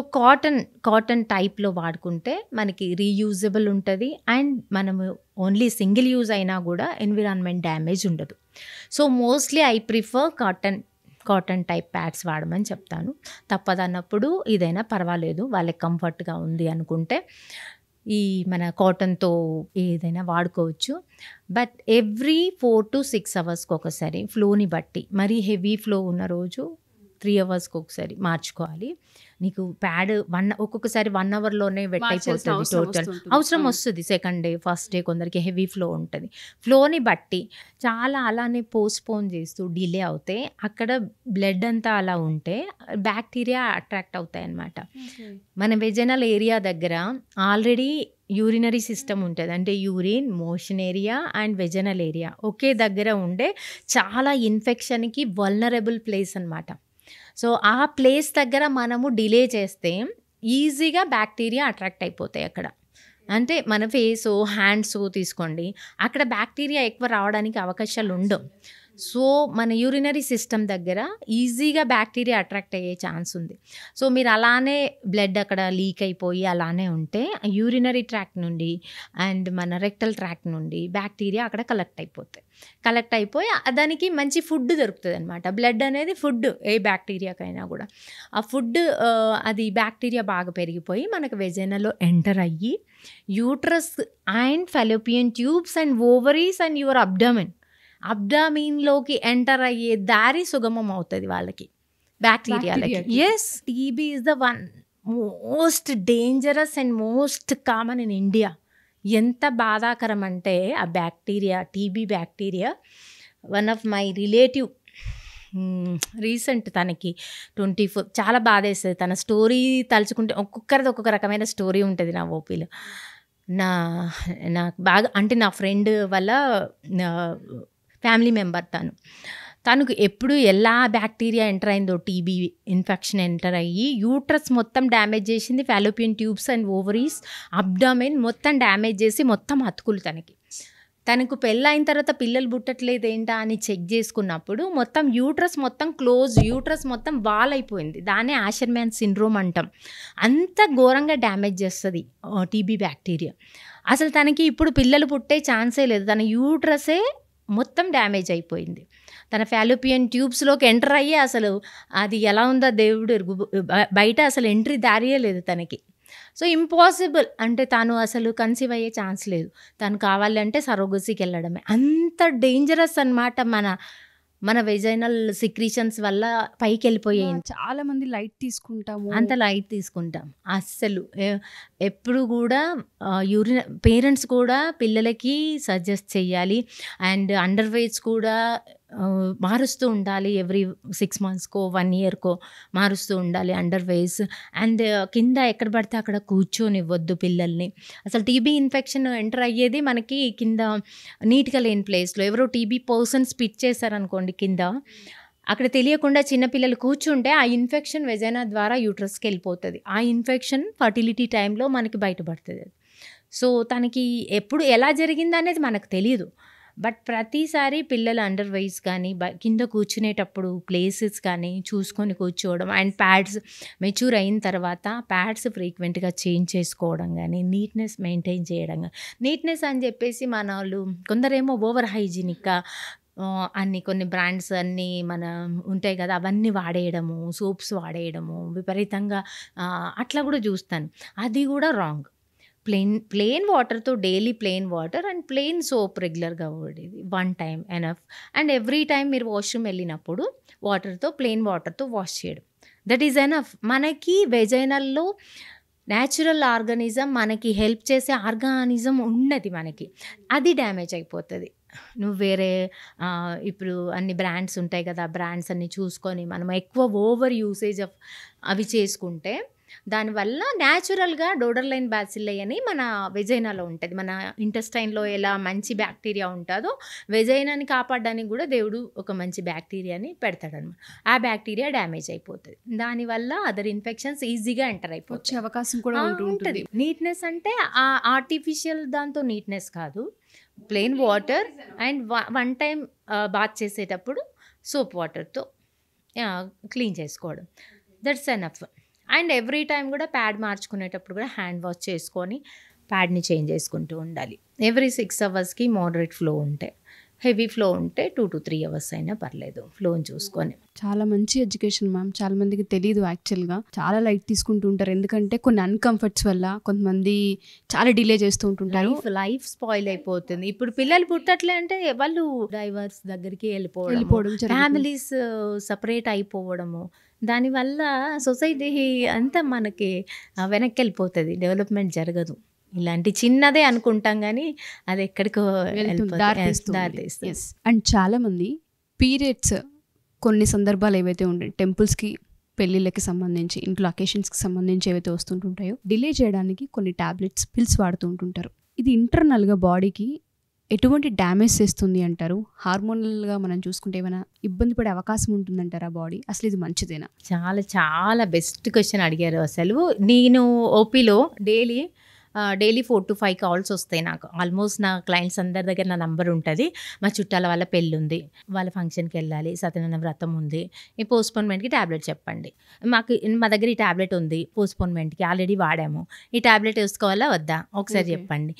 C: కాటన్ టైప్లో వాడుకుంటే మనకి రీయూజబుల్ ఉంటుంది అండ్ మనము ఓన్లీ సింగిల్ యూజ్ అయినా కూడా ఎన్విరాన్మెంట్ డ్యామేజ్ ఉండదు. So mostly I prefer cotton type pads వాడమని చెప్తాను. తప్పదన్నప్పుడు ఇదైనా పర్వాలేదు, వాళ్ళకి కంఫర్ట్గా ఉంది అనుకుంటే ఈ మన కాటన్తో ఏదైనా వాడుకోవచ్చు. బట్ ఎవ్రీ 4 to 6 hours ఒకసారి ఫ్లోని బట్టి, మరీ హెవీ ఫ్లో ఉన్న రోజు 3 అవర్స్కి ఒకసారి మార్చుకోవాలి. నీకు ప్యాడ్ ఒక్కొక్కసారి 1 అవర్లోనే వెట్ అయిపోతుంది టోటల్. అవసరం వస్తుంది సెకండ్ డే, ఫస్ట్ డే కొందరికి హెవీ ఫ్లో ఉంటుంది. ఫ్లోని బట్టి చాలా అలానే పోస్ట్పోన్ చేస్తూ డిలే అవుతే అక్కడ బ్లడ్ అంతా అలా ఉంటే బ్యాక్టీరియా అట్రాక్ట్ అవుతాయి అన్నమాట. మన వెజనల్ ఏరియా దగ్గర ఆల్రెడీ యూరినరీ సిస్టమ్ ఉంటుంది, అంటే urine, motion area and vaginal area ఒకే దగ్గర ఉండే చాలా ఇన్ఫెక్షన్కి వల్నరబుల్ ప్లేస్ అన్నమాట. సో ఆ ప్లేస్ దగ్గర మనము డిలే చేస్తే ఈజీగా బ్యాక్టీరియా అట్రాక్ట్ అయిపోతాయి అక్కడ. అంటే మన ఫేసు, హ్యాండ్స్ తీసుకోండి, అక్కడ బ్యాక్టీరియా ఎక్కువ రావడానికి అవకాశాలు ఉండవు. సో మన యూరినరీ సిస్టమ్ దగ్గర ఈజీగా బ్యాక్టీరియా అట్రాక్ట్ అయ్యే ఛాన్స్ ఉంది. సో మీరు అలానే బ్లడ్ అక్కడ లీక్ అయిపోయి అలానే ఉంటే యూరినరీ ట్రాక్ట్ నుండి అండ్ మన రెక్టల్ ట్రాక్ట్ నుండి బ్యాక్టీరియా అక్కడ కలెక్ట్ అయిపోయి దానికి మంచి ఫుడ్ దొరుకుతుంది అనమాట. బ్లడ్ అనేది ఫుడ్ ఏ బ్యాక్టీరియాకైనా కూడా. ఆ ఫుడ్ అది బ్యాక్టీరియా బాగా పెరిగిపోయి మనకు వెజైనాలో ఎంటర్ అయ్యి uterus and fallopian tubes and ovaries and your అబ్డామిన్లోకి ఎంటర్ అయ్యే దారి సుగమం అవుతుంది వాళ్ళకి, బ్యాక్టీరియాలకి. Yes, TB is the one most dangerous and most common in India. ఎంత బాధాకరం అంటే ఆ bacteria, TB bacteria. One of my relative recent, తనకి 24 చాలా బాధేస్తుంది. తన స్టోరీ తలుచుకుంటే ఒక్కొక్కరిది ఒక్కొక్క రకమైన స్టోరీ ఉంటుంది నా ఓపీలో. నాకు బాగా అంటే నా ఫ్రెండ్ వల్ల ఫ్యామిలీ మెంబర్ తనకు ఎప్పుడు ఎలా బ్యాక్టీరియా ఎంటర్ అయిందో, టీబీ ఇన్ఫెక్షన్ ఎంటర్ అయ్యి యూట్రస్ మొత్తం డ్యామేజ్ చేసింది, Fallopian tubes and ovaries, abdomen మొత్తం డ్యామేజ్ చేసి మొత్తం అతుకులు. తనకు పెళ్ళైన తర్వాత పిల్లలు పుట్టట్లేదు ఏంటా అని చెక్ చేసుకున్నప్పుడు మొత్తం యూట్రస్ మొత్తం క్లోజ్, యూట్రస్ మొత్తం వాల్ అయిపోయింది. దాన్నే ఆషర్మ్యాన్ సిండ్రోమ్ అంటాం. అంత ఘోరంగా డ్యామేజ్ చేస్తుంది టీబీ బ్యాక్టీరియా. అసలు తనకి ఇప్పుడు పిల్లలు పుట్టే ఛాన్సే లేదు, తన యూట్రసే మొత్తం డ్యామేజ్ అయిపోయింది. తన ఫాలోపియన్ ట్యూబ్స్లోకి ఎంటర్ అయ్యి అసలు అది ఎలా ఉందో దేవుడు బయట అసలు ఎంట్రీ దారియే లేదు తనకి. సో ఇంపాసిబుల్, అంటే తను అసలు కన్సీవ్ అయ్యే ఛాన్స్ లేదు. తను కావాలంటే సరోగసీకి వెళ్ళడమే. అంత డేంజరస్ అన్నమాట మన వెజైనల్ సిక్రీషన్స్ వల్ల పైకి వెళ్ళిపోయాయి.
B: చాలా మంది లైట్ తీసుకుంటాము,
C: అంత లైట్ తీసుకుంటాం. అస్సలు ఎప్పుడు కూడా పేరెంట్స్ కూడా పిల్లలకి సజెస్ట్ చేయాలి. అండ్ అండర్వేర్స్ కూడా మారుస్తూ ఉండాలి. ఎవ్రీ 6 monthsకో 1 yearకో మారుస్తూ ఉండాలి అండర్వేర్స్. అండ్ కింద ఎక్కడ పడితే అక్కడ కూర్చొనివ్వద్దు పిల్లల్ని. అసలు టీబీ ఇన్ఫెక్షన్ ఎంటర్ అయ్యేది మనకి కింద నీట్గా లేని ప్లేస్లో. ఎవరో టీబీ పర్సన్ స్పిట్ చేశారనుకోండి కింద, అక్కడ తెలియకుండా చిన్నపిల్లలు కూర్చుంటే ఆ ఇన్ఫెక్షన్ వెజైనా ద్వారా యూట్రస్కి వెళ్ళిపోతుంది. ఆ ఇన్ఫెక్షన్ ఫర్టిలిటీ టైంలో మనకి బయటపడుతుంది. సో తనకి ఎప్పుడు ఎలా జరిగింది అనేది మనకు తెలియదు. బట్ ప్రతిసారి పిల్లల అండర్వైస్ కానీ కింద కూర్చునేటప్పుడు ప్లేసెస్ కానీ చూసుకొని కూర్చోవడం, అండ్ ప్యాడ్స్ మెచ్యూర్ అయిన తర్వాత ప్యాడ్స్ ఫ్రీక్వెంట్గా చేంజ్ చేసుకోవడం కానీ, నీట్నెస్ మెయింటైన్ చేయడం కానీ. నీట్నెస్ అని చెప్పేసి మన వాళ్ళు కొందరేమో ఓవర్ హైజీనిక్గా కొన్ని బ్రాండ్స్ అన్నీ మన ఉంటాయి కదా, అవన్నీ వాడేయడము, సోప్స్ వాడేయడము విపరీతంగా, అట్లా కూడా చూస్తాను. అది కూడా రాంగ్. ప్లెయిన్ వాటర్తో daily plain water and plain soap రెగ్యులర్గా వాడేది, 1 time enough. And every time మీరు వాష్రూమ్ వెళ్ళినప్పుడు ప్లెయిన్ వాటర్తో వాష్ చేయడం, దట్ ఈజ్ ఎనఫ్. మనకి వెజైనల్లో న్యాచురల్ ఆర్గానిజం, మనకి హెల్ప్ చేసే ఆర్గానిజం ఉన్నది మనకి, అది డ్యామేజ్ అయిపోతుంది. నువ్వు వేరే ఇప్పుడు అన్ని బ్రాండ్స్ ఉంటాయి కదా, బ్రాండ్స్ అన్ని చూసుకొని మనం ఎక్కువ ఓవర్ యూసేజ్ ఆఫ్ అవి చేసుకుంటే దానివల్ల న్యాచురల్గా డోడర్లైన్ బ్యాసిల్లై అని మన వెజైనాలో ఉంటుంది. మన ఇంటెస్టైన్లో ఎలా మంచి బ్యాక్టీరియా ఉంటుందో వెజైనాని కాపాడడానికి కూడా దేవుడు ఒక మంచి బ్యాక్టీరియాని పెడతాడనమాట. ఆ బ్యాక్టీరియా డ్యామేజ్ అయిపోతుంది, దానివల్ల అదర్ ఇన్ఫెక్షన్స్ ఈజీగా ఎంటర్ అయిపోవచ్చు,
B: అవకాశం కూడా ఉంటుంది.
C: నీట్నెస్ అంటే ఆర్టిఫిషియల్ దాంతో నీట్నెస్ కాదు, plain water and 1 time bath చేసేటప్పుడు సోప్ వాటర్తో క్లీన్ చేసుకోవడం, that's enough. And every time కూడా ప్యాడ్ మార్చుకునేటప్పుడు కూడా హ్యాండ్ వాష్ చేసుకొని ప్యాడ్ని చేంజ్ చేసుకుంటూ ఉండాలి. ఎవ్రీ 6 hours మోడరేట్ ఫ్లో ఉంటే హెవీ ఫ్లో ఉంటే 2 to 3 hours అయినా పర్లేదు, ఫ్లోని చూసుకొని.
B: చాలా మంచి ఎడ్యుకేషన్ మ్యామ్. చాలా మందికి తెలియదు యాక్చువల్గా, చాలా లైట్ తీసుకుంటూ ఉంటారు. ఎందుకంటే కొన్ని అన్కంఫర్ట్స్ వల్ల కొంతమంది చాలా డిలే చేస్తూ ఉంటుంటారు.
C: లైఫ్ స్పాయిల్ అయిపోతుంది. ఇప్పుడు పిల్లలు పుట్టట్లే అంటే వాళ్ళు డైవర్స్ దగ్గరికి వెళ్ళిపోవడం, ఫ్యామిలీస్ సపరేట్ అయిపోవడము, దానివల్ల సొసైటీ అంతా మనకి వెనక్కి వెళ్ళిపోతుంది, డెవలప్మెంట్ జరగదు. ఇలాంటి చిన్నదే అనుకుంటాం కానీ అది ఎక్కడికో దారితీస్తుంది.
B: అండ్ చాలా మంది పీరియడ్స్ కొన్ని సందర్భాలు ఏవైతే ఉంటాయి, టెంపుల్స్కి, పెళ్ళిళ్ళకి సంబంధించి, ఇంట్లో అకేషన్స్కి సంబంధించి ఏవైతే వస్తుంటుంటాయో డిలే చేయడానికి కొన్ని టాబ్లెట్స్, పిల్స్ వాడుతూ ఉంటుంటారు. ఇది ఇంటర్నల్గా బాడీకి ఎటువంటి డ్యామేజ్ చేస్తుంది అంటారు? హార్మోనల్గా మనం చూసుకుంటే ఏమైనా ఇబ్బంది పడే అవకాశం ఉంటుందంటారా బాడీ? అసలు ఇది మంచిదేనా?
C: చాలా చాలా బెస్ట్ క్వశ్చన్ అడిగారు. అసలు నేను ఓపీలో డైలీ 4 to 5 కాల్స్ వస్తాయి నాకు. ఆల్మోస్ట్ నా క్లయింట్స్ అందరి దగ్గర నా నంబర్ ఉంటుంది. మా చుట్టాల వాళ్ళ పెళ్ళి ఉంది, వాళ్ళ ఫంక్షన్కి వెళ్ళాలి, సత్యనారాయణ వ్రతం ఉంది, ఈ పోస్ట్పోన్మెంట్కి ట్యాబ్లెట్ చెప్పండి, మా దగ్గర ఈ ట్యాబ్లెట్ ఉంది, పోస్ట్పోన్మెంట్కి ఆల్రెడీ వాడాము, ఈ ట్యాబ్లెట్ వేసుకోవాలా వద్దా ఒకసారి చెప్పండి.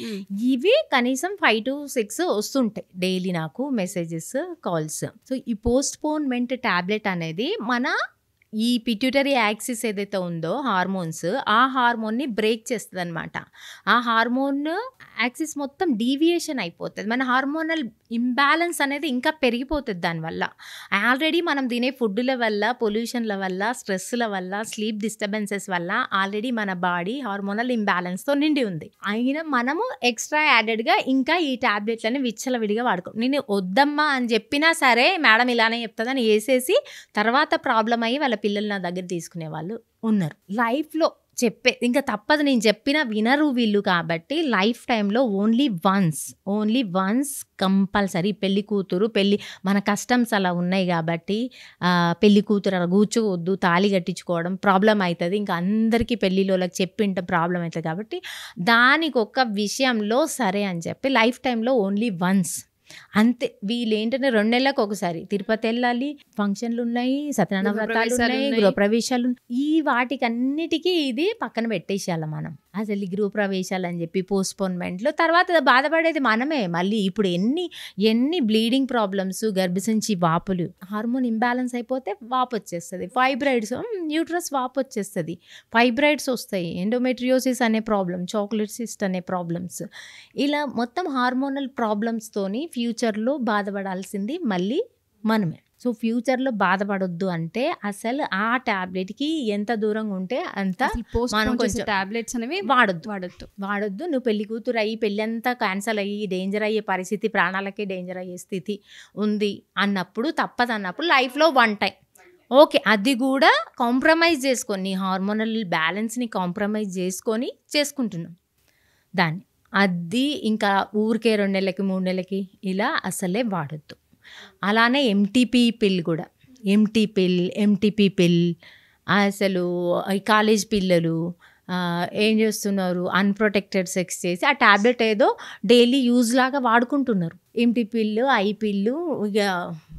C: ఇవి కనీసం 5 to 6 వస్తుంటాయి డైలీ నాకు మెసేజెస్, కాల్స్. సో ఈ పోస్ట్పోన్మెంట్ ట్యాబ్లెట్ అనేది మన ఈ పిట్యూటరీ యాక్సిస్ ఏదైతే ఉందో హార్మోన్స్, ఆ హార్మోన్ని బ్రేక్ చేస్తుంది అనమాట. ఆ హార్మోన్ యాక్సిస్ మొత్తం డీవియేషన్ అయిపోతుంది. మన హార్మోనల్ ఇంబ్యాలెన్స్ అనేది ఇంకా పెరిగిపోతుంది దానివల్ల. ఆల్రెడీ మనం తినే ఫుడ్ల వల్ల, పొల్యూషన్ల వల్ల, స్ట్రెస్ల వల్ల, స్లీప్ డిస్టర్బెన్సెస్ వల్ల ఆల్రెడీ మన బాడీ హార్మోనల్ ఇంబ్యాలెన్స్తో నిండి ఉంది. అయినా మనము ఎక్స్ట్రా యాడెడ్గా ఇంకా ఈ ట్యాబ్లెట్లని విచ్చలవిడిగా వాడుకోం. నేను వద్దమ్మా అని చెప్పినా సరే మేడం ఇలానే చెప్తుందని వేసేసి తర్వాత ప్రాబ్లం అయ్యి వాళ్ళ పిల్లలు నా దగ్గర తీసుకునే వాళ్ళు ఉన్నారు. లైఫ్లో ఇంకా తప్పదు, నేను చెప్పినా వినరు వీళ్ళు. కాబట్టి లైఫ్ టైంలో ఓన్లీ వన్స్ కంపల్సరీ పెళ్లి మన కస్టమ్స్ అలా ఉన్నాయి కాబట్టి పెళ్లి కూతురు అలా కూర్చోవద్దు, తాళి కట్టించుకోవడం ప్రాబ్లం అవుతుంది, ఇంకా అందరికీ పెళ్ళిలోకి చెప్పింటే ప్రాబ్లం అవుతుంది. కాబట్టి దానికి ఒక విషయంలో సరే అని చెప్పి లైఫ్ టైంలో ఓన్లీ వన్స్ అంతే. వీళ్ళు ఏంటంటే 2 నెలలకు ఒకసారి తిరుపతి వెళ్ళాలి, ఫంక్షన్లు ఉన్నాయి, సత్యనారాయణ వ్రతాలు ఉన్నాయి, గృహప్రవేశాలు, ఈ వాటికి అన్నిటికీ ఇది పక్కన పెట్టేసేయాలి మనం. అసలు ఈ గృహప్రవేశాలు అని చెప్పి పోస్ట్పోన్మెంట్లో తర్వాత బాధపడేది మనమే. మళ్ళీ ఇప్పుడు ఎన్ని బ్లీడింగ్ ప్రాబ్లమ్స్, గర్భసంచి వాపులు, హార్మోన్ ఇంబ్యాలెన్స్ అయిపోతే వాపు వచ్చేస్తుంది, ఫైబ్రాయిడ్స్, యూట్రస్ వాపు వచ్చేస్తుంది, ఫైబ్రాయిడ్స్ వస్తాయి, ఎండోమెట్రియోసిస్ అనే ప్రాబ్లం, చాక్లెట్ సిస్ట్ అనే ప్రాబ్లమ్స్, ఇలా మొత్తం హార్మోనల్ ప్రాబ్లమ్స్తోని ఫ్యూచర్లో బాధపడాల్సింది మళ్ళీ మనమే. సో ఫ్యూచర్లో బాధపడొద్దు అంటే అసలు ఆ ట్యాబ్లెట్కి ఎంత దూరంగా ఉంటే అంత మనం కొంచెం
B: టాబ్లెట్స్ అనేవి
C: వాడొద్దు. నువ్వు పెళ్లి కూతురు అయ్యి పెళ్ళి అంతా క్యాన్సల్ అయ్యి డేంజర్ అయ్యే పరిస్థితి, ప్రాణాలకే డేంజర్ అయ్యే స్థితి ఉంది అన్నప్పుడు, తప్పదన్నప్పుడు లైఫ్లో 1 time ఓకే, అది కూడా కాంప్రమైజ్ చేసుకొని, నీ హార్మోనల్ బ్యాలెన్స్ని కాంప్రమైజ్ చేసుకుంటున్నాం దాన్ని. అది ఇంకా ఊరికే 2 నెలలకి 3 నెలలకి ఇలా అసలే వాడొద్దు. అలానే ఎంటీపీ పిల్ అసలు ఈ కాలేజ్ పిల్లలు ఏం చేస్తున్నారు, అన్ప్రొటెక్టెడ్ సెక్స్ చేసి ఆ ట్యాబ్లెట్ ఏదో డైలీ యూజ్ లాగా వాడుకుంటున్నారు. ఎంటీ పిల్లు, ఐ పిల్లు, ఇక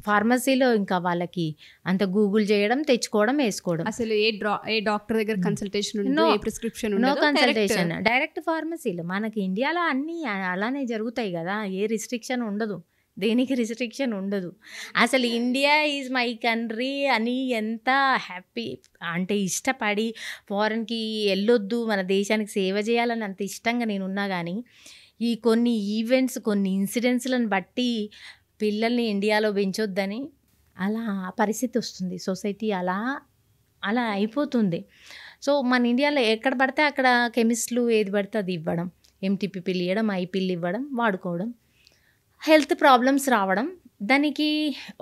C: ఫార్మసీలో ఇంకా వాళ్ళకి అంత గూగుల్ చేయడం, తెచ్చుకోవడం, వేసుకోవడం.
B: అసలు ఏ డాక్టర్ దగ్గర consultation, prescription,
C: no consultation, direct ఫార్మసీలో. మనకి ఇండియాలో అన్నీ అలానే జరుగుతాయి కదా, ఏ రిస్ట్రిక్షన్ ఉండదు, దేనికి రిస్ట్రిక్షన్ ఉండదు. అసలు ఇండియా ఈజ్ మై కంట్రీ అని ఎంత హ్యాపీ అంటే ఇష్టపడి ఫారెన్కి వెళ్ళొద్దు, మన దేశానికి సేవ చేయాలని అంత ఇష్టంగా నేనున్నా కానీ ఈ కొన్ని ఈవెంట్స్, కొన్ని ఇన్సిడెంట్స్లను బట్టి పిల్లల్ని ఇండియాలో పెంచొద్దని అలా పరిస్థితి వస్తుంది. సొసైటీ అలా అయిపోతుంది. సో మన ఇండియాలో ఎక్కడ పడితే అక్కడ కెమిస్టులు ఏది పడితే అది ఇవ్వడం, ఎంటీపీ పిల్ ఇవ్వడం, ఐ పిల్ ఇవ్వడం, వాడుకోవడం, హెల్త్ ప్రాబ్లమ్స్ రావడం. దానికి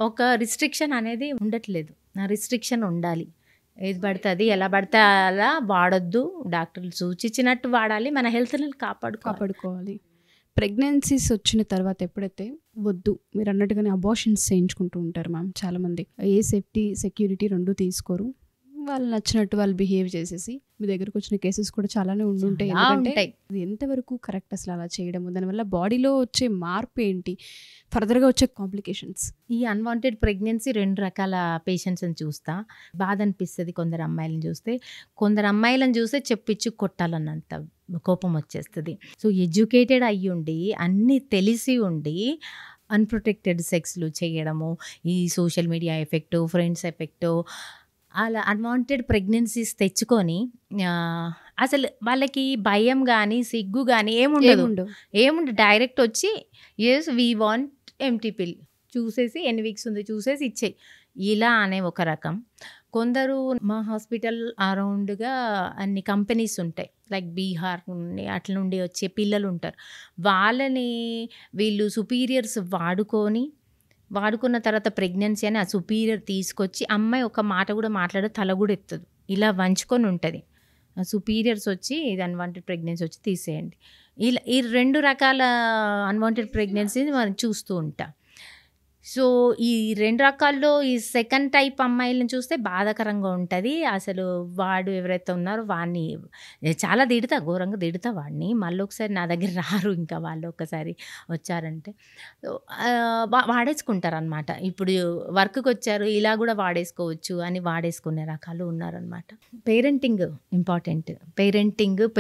C: ఒక రిస్ట్రిక్షన్ అనేది ఉండట్లేదు. ఆ రిస్ట్రిక్షన్ ఉండాలి. ఏది పడితే అది, ఎలా పడితే అలా వాడొద్దు, డాక్టర్లు సూచించినట్టు వాడాలి, మన హెల్త్ని కాపాడుకోవాలి.
B: ప్రెగ్నెన్సీస్ వచ్చిన తర్వాత ఎప్పుడైతే వద్దు, మీరు అన్నట్టుగానే అబార్షన్స్ చేయించుకుంటూ ఉంటారు మ్యామ్ చాలామంది. ఏ సెక్యూరిటీ 2 తీసుకోరు, వాళ్ళు నచ్చినట్టు వాళ్ళు బిహేవ్ చేసేసి మీ దగ్గరకు వచ్చిన కేసెస్ కూడా చాలానే ఉండుంటాయి. ఎందుకంటే అది ఎంతవరకు కరెక్ట్ అసలు అలా చేయడము, దానివల్ల బాడీలో వచ్చే మార్పు ఏంటి, ఫర్దర్గా వచ్చే కాంప్లికేషన్స్?
C: ఈ అన్వాంటెడ్ ప్రెగ్నెన్సీ 2 రకాల పేషెంట్స్ని చూస్తా. బాధ అనిపిస్తుంది కొందరు అమ్మాయిలను చూస్తే, కొందరు అమ్మాయిలను చూస్తే చెప్పించి కొట్టాలన్నంత కోపం వచ్చేస్తుంది. సో ఎడ్యుకేటెడ్ అయ్యి ఉండి, అన్నీ తెలిసి ఉండి అన్‌ప్రొటెక్టెడ్ సెక్స్‌లు చేయడము, ఈ social media effect, friends effect, అలా అన్‌వాంటెడ్ ప్రెగ్నెన్సీస్ తెచ్చుకొని అసలు వాళ్ళకి భయం గానీ, సిగ్గు గానీ ఏముండదు. డైరెక్ట్ వచ్చి యెస్ వి వాంట్ ఎంప్టీ పిల్ చూసేసి ఎన్ని వీక్స్ ఉంది చూసేసి ఇచ్చేయి ఇలా అనే ఒక రకం. కొందరు మా హాస్పిటల్ అరౌండ్‌గా అన్ని కంపెనీస్ ఉంటాయి. లైక్ బీహార్ నుండి అట్ల నుండి వచ్చే పిల్లలు ఉంటారు. వాళ్ళని వీళ్ళు సుపీరియర్స్ వాడుకున్న తర్వాత ప్రెగ్నెన్సీ అని ఆ సుపీరియర్ తీసుకొచ్చి అమ్మాయి ఒక మాట కూడా మాట్లాడదు, తల కూడా ఎత్తదు, ఇలా వంచుకొని ఉంటుంది. సుపీరియర్స్ వచ్చి ఇది అన్‌వాంటెడ్ ప్రెగ్నెన్సీ వచ్చి తీసేయండి. ఇలా ఈ 2 రకాల అన్‌వాంటెడ్ ప్రెగ్నెన్సీని మనం చూస్తూ ఉంటాం. సో ఈ 2 రకాల్లో ఈ సెకండ్ టైప్ అమ్మాయిలను చూస్తే బాధాకరంగా ఉంటుంది. అసలు వాడు ఎవరైతే ఉన్నారో వాడిని చాలా ఘోరంగా తిడతా వాడిని. మళ్ళీ ఒకసారి నా దగ్గర రారు ఇంకా వాళ్ళు ఒక్కసారి వచ్చారంటే. వాడేసుకుంటారు అనమాట. ఇప్పుడు వర్క్కి వచ్చారు ఇలా కూడా వాడేసుకోవచ్చు అని వాడేసుకునే రకాలు ఉన్నారనమాట. Parenting important.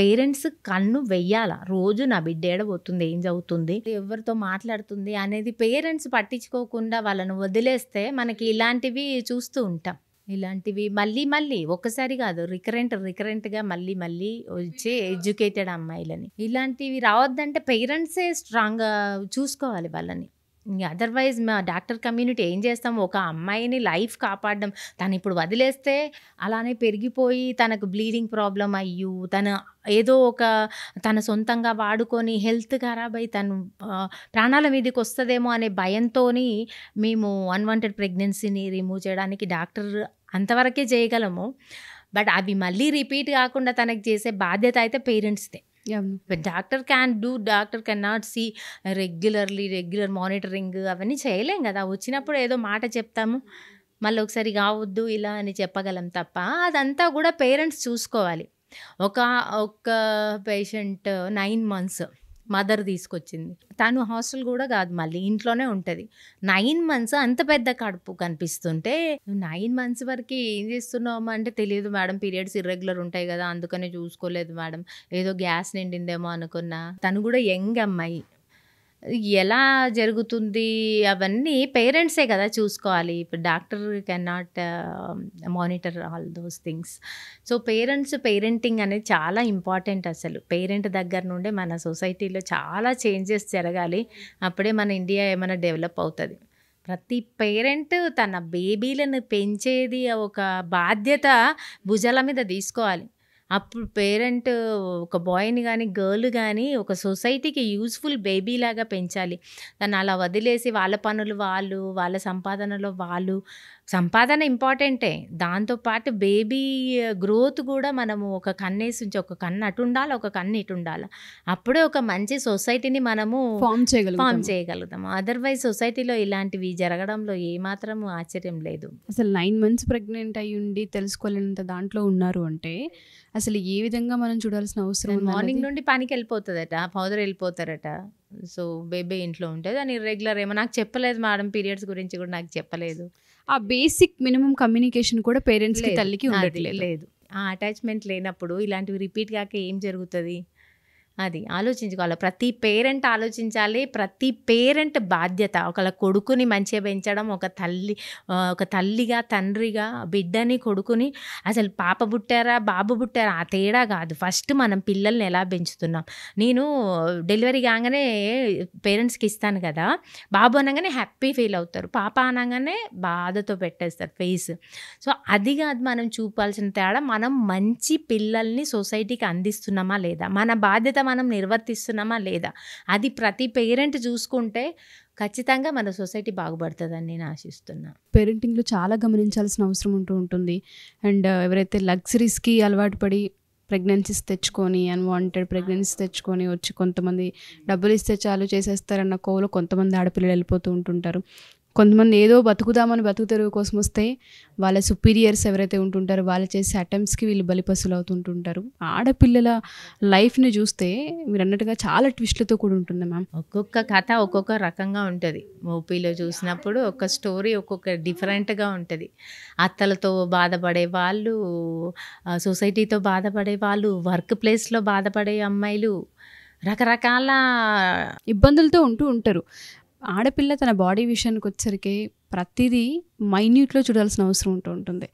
C: పేరెంట్స్ కన్ను వెయ్యాల. రోజు నా బిడ్డ ఏడబోతుంది, ఏం చదువుతుంది, ఎవరితో మాట్లాడుతుంది అనేది పేరెంట్స్ పట్టించుకోకుండా వాళ్ళను వదిలేస్తే మనకి ఇలాంటివి చూస్తూ ఉంటాం. ఇలాంటివి మళ్ళీ ఒక్కసారి కాదు, రికరెంట్గా మళ్ళీ వచ్చే ఎడ్యుకేటెడ్ అమ్మాయిలని ఇలాంటివి రావద్దంటే పేరెంట్సే స్ట్రాంగ్గా చూసుకోవాలి వాళ్ళని. అదర్వైజ్ మా డాక్టర్ కమ్యూనిటీ ఏం చేస్తాము, ఒక అమ్మాయిని లైఫ్ కాపాడడం, తను ఇప్పుడు వదిలేస్తే అలానే పెరిగిపోయి తనకు బ్లీడింగ్ ప్రాబ్లం అయ్యు, తన సొంతంగా వాడుకొని హెల్త్ ఖరాబ్ అయ్యి తను ప్రాణాల మీదకి వస్తుందేమో అనే భయంతో మేము అన్‌వాంటెడ్ ప్రెగ్నెన్సీని రిమూవ్ చేయడానికి డాక్టర్ అంతవరకే చేయగలము. బట్ అవి మళ్ళీ రిపీట్ కాకుండా తనకు చేసే బాధ్యత అయితే పేరెంట్స్దే. Doctor can not see regular monitoring అవన్నీ చేయలేం కదా. వచ్చినప్పుడు ఏదో మాట చెప్తాము, మళ్ళీ ఒకసారి కావద్దు ఇలా అని చెప్పగలం తప్ప అదంతా కూడా పేరెంట్స్ చూసుకోవాలి. ఒక పేషెంట్ 9 months మదర్ తీసుకొచ్చింది. తను హాస్టల్ కూడా కాదు, మళ్ళీ ఇంట్లోనే ఉంటుంది. 9 months అంత పెద్ద కడుపు కనిపిస్తుంటే 9 months వరకు ఏం చేస్తున్నావు అంటే తెలియదు మేడం, పీరియడ్స్ ఇర్రెగ్యులర్ ఉంటాయి కదా అందుకనే చూసుకోలేదు మేడం, ఏదో గ్యాస్ నిండిందేమో అనుకున్నా. తను కూడా యంగ్ అమ్మాయి. ఎలా జరుగుతుంది అవన్నీ పేరెంట్సే కదా చూసుకోవాలి. ఇప్పుడు doctor can not monitor all those things. So parenting అనేది చాలా ఇంపార్టెంట్. అసలు పేరెంట్ దగ్గర నుండే మన సొసైటీలో చాలా చేంజెస్ జరగాలి. అప్పుడే మన ఇండియా ఏమైనా డెవలప్ అవుతుంది. ప్రతి పేరెంట్ తన బేబీలను పెంచేది ఒక బాధ్యత భుజాల మీద తీసుకోవాలి. అప్పుడు పేరెంట్ ఒక బాయ్ని కానీ గర్ల్ కానీ ఒక సొసైటీకి యూజ్ఫుల్ బేబీ లాగా పెంచాలి. తను అలా వదిలేసి వాళ్ళ పనులు వాళ్ళు, వాళ్ళ సంపాదనలో వాళ్ళు. సంపాదన ఇంపార్టెంటే, దాంతోపాటు బేబీ గ్రోత్ కూడా మనము ఒక కన్నేసి ఉంచి ఒక కన్ను అటు ఉండాలి, ఒక కన్ను ఇటు ఉండాలి. అప్పుడే ఒక మంచి సొసైటీని మనము ఫామ్ చేయగలుగుతాము. అదర్వైజ్ సొసైటీలో ఇలాంటివి జరగడంలో ఏమాత్రం ఆశ్చర్యం లేదు.
B: అసలు 9 months ప్రెగ్నెంట్ అయ్యి ఉండి తెలుసుకోలేనంత దాంట్లో ఉన్నారు అంటే అసలు ఏ విధంగా మనం చూడాల్సిన అవసరం.
C: మార్నింగ్ నుండి పనికి వెళ్ళిపోతుందట, ఫాదర్ వెళ్ళిపోతారట. సో బేబీ ఇంట్లో ఉంటుంది. అని ఇర్రెగ్యులర్ ఏమో నాకు చెప్పలేదు మేడం, పీరియడ్స్ గురించి కూడా నాకు చెప్పలేదు.
B: ఆ బేసిక్ మినిమం కమ్యూనికేషన్ కూడా పేరెంట్స్కి తల్లికి ఉండట్లేదు.
C: ఆ అటాచ్మెంట్ లేనప్పుడు ఇలాంటివి రిపీట్ కాక ఏం జరుగుతుంది అది ఆలోచించుకోవాలి. ప్రతి పేరెంట్ ఆలోచించాలి. ప్రతి పేరెంట్ బాధ్యత. ఒకళ్ళ కొడుకుని మంచిగా పెంచడం, ఒక తల్లిగా తండ్రిగా బిడ్డని కొడుకుని, అసలు పాప పుట్టారా బాబు పుట్టారా ఆ తేడా కాదు. ఫస్ట్ మనం పిల్లల్ని ఎలా పెంచుతున్నాం. నేను డెలివరీ కాగానే పేరెంట్స్కి ఇస్తాను కదా, బాబు అనగానే హ్యాపీ ఫీల్ అవుతారు, పాప అనగానే బాధతో పెట్టేస్తారు ఫేస్. సో అది కాదు మనం చూపాల్సిన తేడా. మనం మంచి పిల్లల్ని సొసైటీకి అందిస్తున్నామా లేదా, మన బాధ్యత మనం నిర్వర్తిస్తున్నామా లేదా, అది ప్రతి పేరెంట్ చూసుకుంటే ఖచ్చితంగా మన సొసైటీ బాగుపడుతుందని నేను ఆశిస్తున్నా.
B: పేరెంటింగ్లో చాలా గమనించాల్సిన అవసరం ఉంటుంది. అండ్ ఎవరైతే లగ్జరీస్కి అలవాటు పడి ప్రెగ్నెన్సీస్ తెచ్చుకొని, అన్వాంటెడ్ ప్రెగ్నెన్సీస్ తెచ్చుకొని వచ్చి కొంతమంది డబ్బులు ఇస్తే చాలు చేసేస్తారన్న కోవలో కొంతమంది ఆడపిల్లలు వెళ్ళిపోతూ ఉంటుంటారు. కొంతమంది ఏదో బతుకుదామని బతుకు తెరువు కోసం వస్తే వాళ్ళ సుపీరియర్స్ ఎవరైతే ఉంటుంటారో వాళ్ళు చేసే అటెంప్ట్స్కి వీళ్ళు బలిపశులు అవుతుంటుంటారు. ఆడపిల్లల లైఫ్ని చూస్తే మీరు అన్నట్టుగా చాలా ట్విస్ట్లతో కూడా ఉంటుంది మ్యామ్.
C: ఒక్కొక్క కథ ఒక్కొక్క రకంగా ఉంటుంది. ఓపీలో చూసినప్పుడు ఒక స్టోరీ ఒక్కొక్క డిఫరెంట్గా ఉంటుంది. అత్తలతో బాధపడే వాళ్ళు, సొసైటీతో బాధపడే వాళ్ళు, వర్క్ ప్లేస్లో బాధపడే అమ్మాయిలు, రకరకాల
B: ఇబ్బందులతో ఉంటారు. ఆడపిల్ల తన బాడీ విషయానికి వచ్చేసరికి ప్రతిదీ మైన్యూట్లో చూడాల్సిన అవసరం ఉంటుంది.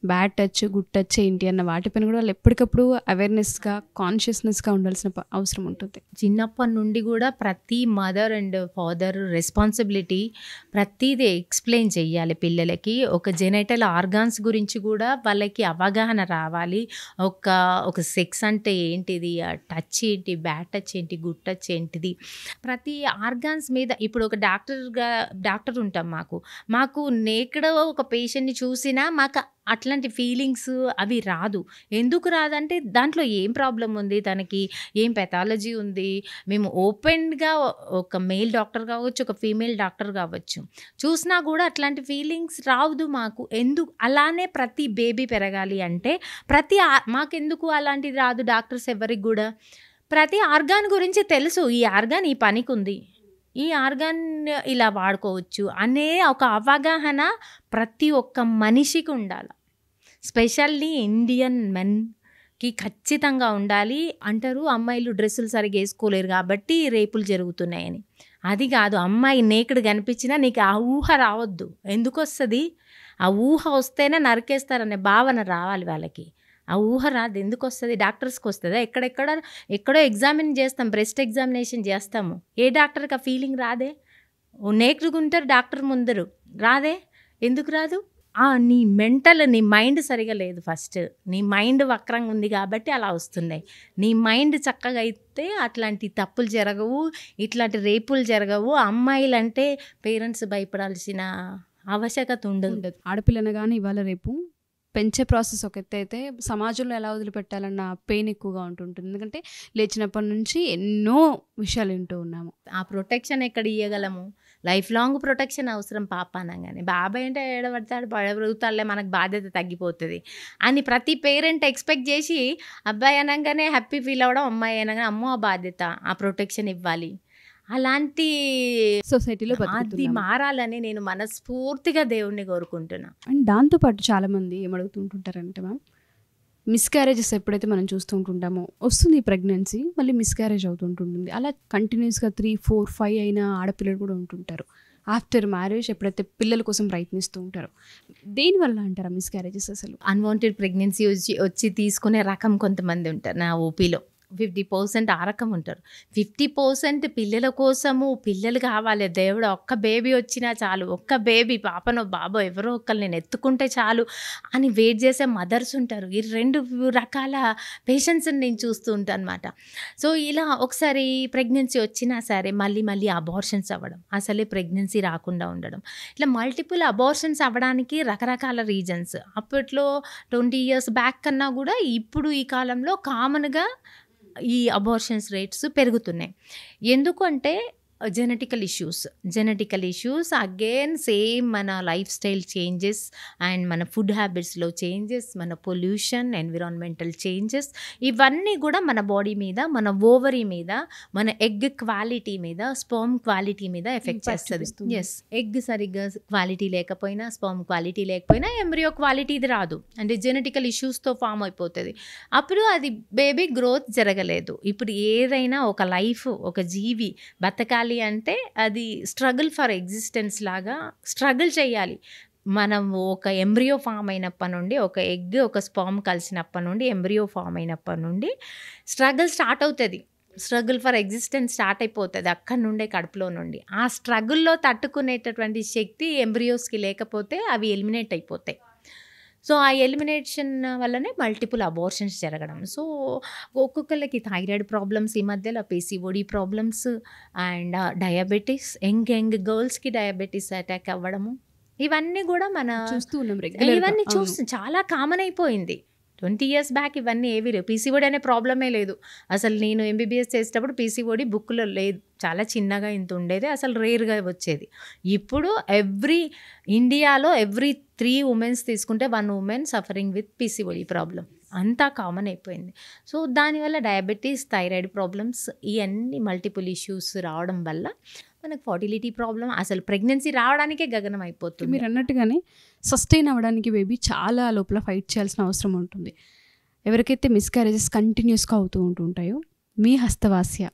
B: బ్యాడ్ టచ్, గుడ్ టచ్ ఏంటి అన్న వాటిపైన కూడా వాళ్ళు ఎప్పటికప్పుడు అవేర్నెస్గా, కాన్షియస్నెస్గా ఉండాల్సిన అవసరం ఉంటుంది.
C: చిన్నప్పటి నుండి కూడా ప్రతి మదర్ అండ్ ఫాదర్ రెస్పాన్సిబిలిటీ ప్రతిదీ ఎక్స్ప్లెయిన్ చేయాలి పిల్లలకి. ఒక జెనైటల్ ఆర్గాన్స్ గురించి కూడా వాళ్ళకి అవగాహన రావాలి. ఒక సెక్స్ అంటే ఏంటిది, టచ్ ఏంటి, బ్యాడ్ టచ్ ఏంటి, గుడ్ టచ్ ఏంటిది, ప్రతి ఆర్గాన్స్ మీద. ఇప్పుడు ఒక డాక్టర్ ఉంటాం, మాకు నేకడ ఒక పేషెంట్ని చూసినా మాకు అట్లాంటి ఫీలింగ్స్ అవి రాదు. ఎందుకు రాదంటే దాంట్లో ఏం ప్రాబ్లం ఉంది, తనకి ఏం పెథాలజీ ఉంది. మేము ఓపెన్గా ఒక మేల్ డాక్టర్ కావచ్చు, ఒక ఫీమేల్ డాక్టర్ కావచ్చు, చూసినా కూడా అట్లాంటి ఫీలింగ్స్ రాదు మాకు. ఎందుకు అలానే ప్రతి బేబీ పెరగాలి అంటే మాకెందుకు అలాంటిది రాదు డాక్టర్స్ ఎవరికి కూడా? ప్రతి ఆర్గాన్ గురించి తెలుసు, ఈ ఆర్గాన్ ఈ పనికి ఉంది, ఈ ఆర్గాన్ ఇలా వాడుకోవచ్చు అనే ఒక అవగాహన ప్రతి ఒక్క మనిషికి ఉండాలి. స్పెషల్లీ ఇండియన్ మెన్కి ఖచ్చితంగా ఉండాలి. అంటారు అమ్మాయిలు డ్రెస్సులు సరిగ్గా వేసుకోలేరు కాబట్టి రేపులు జరుగుతున్నాయని. అది కాదు, అమ్మాయి నేకుడు కనిపించినా నీకు ఆ ఊహ రావద్దు. ఎందుకు వస్తుంది? ఆ ఊహ వస్తేనే నరికేస్తారనే భావన రావాలి వాళ్ళకి. ఆ ఊహ రాదు. ఎందుకు వస్తుంది? డాక్టర్స్కి వస్తుందా? ఎక్కడో ఎగ్జామిన్ చేస్తాం, బ్రెస్ట్ ఎగ్జామినేషన్ చేస్తాము, ఏ డాక్టర్కి ఆ ఫీలింగ్ రాదే? నేకుడుగుంటారు డాక్టర్ ముందరు, రాదే? ఎందుకు రాదు? నీ నీ మైండ్ సరిగా లేదు. ఫస్ట్ నీ మైండ్ వక్రంగా ఉంది కాబట్టి అలా వస్తున్నాయి. నీ మైండ్ చక్కగా అయితే అట్లాంటి తప్పులు జరగవు, ఇట్లాంటి రేపులు జరగవు. అమ్మాయిలంటే పేరెంట్స్ భయపడాల్సిన ఆవశ్యకత ఉండదు.
B: ఆడపిల్లన కానీ ఇవాళ రేపు పెంచే ప్రాసెస్ ఒక ఎత్తు అయితే సమాజంలో ఎలా వదిలిపెట్టాలన్న పెయిన్ ఎక్కువగా ఉంటుంటుంది. ఎందుకంటే లేచినప్పటి నుంచి ఎన్నో విషయాలు వింటూ ఉన్నాము.
C: ఆ ప్రొటెక్షన్ ఎక్కడ ఇవ్వగలము? లైఫ్ లాంగ్ ప్రొటెక్షన్ అవసరం. పాప అనగానే బాబాయ్ అంటే ఏడబడతాడు, పడబడుగుతాడులే, మనకు బాధ్యత తగ్గిపోతుంది అని ప్రతి పేరెంట్ ఎక్స్పెక్ట్ చేసి అబ్బాయి అనగానే హ్యాపీ ఫీల్ అవ్వడం, అమ్మాయి అనగానే అమ్మో ఆ బాధ్యత, ఆ ప్రొటెక్షన్ ఇవ్వాలి. అలాంటి
B: సొసైటీలో
C: అది మారాలని నేను మనస్ఫూర్తిగా దేవుణ్ణి కోరుకుంటున్నా.
B: అండ్ దాంతోపాటు చాలామంది ఏమడుగుతుంటుంటారంటే మ్యామ్, మిస్క్యారేజెస్ ఎప్పుడైతే మనం చూస్తూ ఉంటుంటామో వస్తుంది ప్రెగ్నెన్సీ, మళ్ళీ మిస్క్యారేజ్ అవుతుంటుంది. అలా కంటిన్యూస్గా 3, 4, 5 అయిన ఆడపిల్లలు కూడా ఉంటుంటారు. ఆఫ్టర్ మ్యారేజ్ ఎప్పుడైతే పిల్లల కోసం ప్రయత్నిస్తూ ఉంటారు, దేనివల్ల అంటారా మిస్క్యారేజెస్? అసలు
C: అన్వాంటెడ్ ప్రెగ్నెన్సీ వచ్చి తీసుకునే రకం కొంతమంది ఉంటారు నా ఓపీలో. 50% ఆ రకం ఉంటారు. 50% పిల్లల కోసము, పిల్లలు కావాలి, దేవుడు ఒక్క బేబీ వచ్చినా చాలు, ఒక్క బేబీ, పాపనో బాబో ఎవరో ఒకళ్ళు నేను ఎత్తుకుంటే చాలు అని వెయిట్ చేసే మదర్స్ ఉంటారు. ఈ 2 రకాల పేషెంట్స్ని నేను చూస్తూ ఉంటాను అనమాట. సో ఇలా ఒకసారి ప్రెగ్నెన్సీ వచ్చినా సరే మళ్ళీ అబార్షన్స్ అవ్వడం, అసలే ప్రెగ్నెన్సీ రాకుండా ఉండడం, ఇట్లా మల్టిపుల్ అబార్షన్స్ అవ్వడానికి రకరకాల రీజన్స్. అప్పట్లో 20 years బ్యాక్ కన్నా కూడా ఇప్పుడు ఈ కాలంలో కామన్గా ఈ అబార్షన్స్ రేట్స్ పెరుగుతున్నాయి. ఎందుకు అంటే జెనెటికల్ ఇష్యూస్ అగైన్ సేమ్ మన లైఫ్ స్టైల్ చేంజెస్ అండ్ మన ఫుడ్ హ్యాబిట్స్లో చేంజెస్, మన పొల్యూషన్, ఎన్విరాన్మెంటల్ చేంజెస్, ఇవన్నీ కూడా మన బాడీ మీద, మన ఓవరీ మీద, మన ఎగ్ క్వాలిటీ మీద, స్పర్మ్ క్వాలిటీ మీద ఎఫెక్ట్ చేస్తుంది. ఎస్, ఎగ్ సరిగ్గా క్వాలిటీ లేకపోయినా, స్పర్మ్ క్వాలిటీ లేకపోయినా ఎంబ్రియో క్వాలిటీ ఇది రాదు. అంటే జెనెటికల్ ఇష్యూస్తో ఫామ్ అయిపోతుంది. అప్పుడు అది బేబీ గ్రోత్ జరగలేదు. ఇప్పుడు ఏదైనా ఒక లైఫ్, ఒక జీవి బతకాలి అంటే అది స్ట్రగుల్ ఫర్ ఎగ్జిస్టెన్స్ లాగా స్ట్రగుల్ చేయాలి. మనం ఒక ఎంబ్రియో ఫామ్ అయినప్పటి నుండి, ఒక ఎగ్ ఒక స్పర్మ్ కలిసినప్పటి నుండి, ఎంబ్రియో ఫామ్ అయినప్పటి నుండి స్ట్రగుల్ స్టార్ట్ అవుతుంది. స్ట్రగుల్ ఫర్ ఎగ్జిస్టెన్స్ స్టార్ట్ అయిపోతుంది అక్కడి నుండే, కడుపులో నుండి. ఆ స్ట్రగుల్లో తట్టుకునేటటువంటి శక్తి ఎంబ్రియోస్కి లేకపోతే అవి ఎలిమినేట్ అయిపోతాయి. సో ఆ ఎలిమినేషన్ వల్లనే మల్టిపుల్ అబార్షన్స్ జరగడం. సో ఒక్కొక్కరికి థైరాయిడ్ ప్రాబ్లమ్స్, ఈ మధ్యలో PCOD problems and diabetes, young గర్ల్స్కి డయాబెటీస్ అటాక్ అవ్వడము, ఇవన్నీ కూడా మన ఇవన్నీ చాలా కామన్ అయిపోయింది. 20 years బ్యాక్ ఇవన్నీ ఏవి లేవు. పీసీఓడి అనే ప్రాబ్లమే లేదు. అసలు నేను ఎంబీబీఎస్ చేసేటప్పుడు పీసీఓడి బుక్లో లేదు, చాలా చిన్నగా ఇంత ఉండేది, అసలు రేర్గా వచ్చేది. ఇప్పుడు ఇండియాలో ఎవ్రీ 3 women తీసుకుంటే 1 woman suffering with PCOD problem. అంతా కామన్ అయిపోయింది. సో దానివల్ల డయాబెటీస్, థైరాయిడ్ ప్రాబ్లమ్స్, ఇవన్నీ మల్టిపుల్ ఇష్యూస్ రావడం వల్ల మనకు ఫర్టిలిటీ ప్రాబ్లం, అసలు ప్రెగ్నెన్సీ రావడానికే గగనం అయిపోతుంది.
B: మీరు అన్నట్టుగానే సస్టైన్ అవ్వడానికి బేబీ చాలా లోపల ఫైట్ చేయాల్సిన అవసరం ఉంటుంది. ఎవరికైతే మిస్క్యారేజెస్ కంటిన్యూస్గా అవుతూ ఉంటుంటాయో, మీ హస్తవాస్య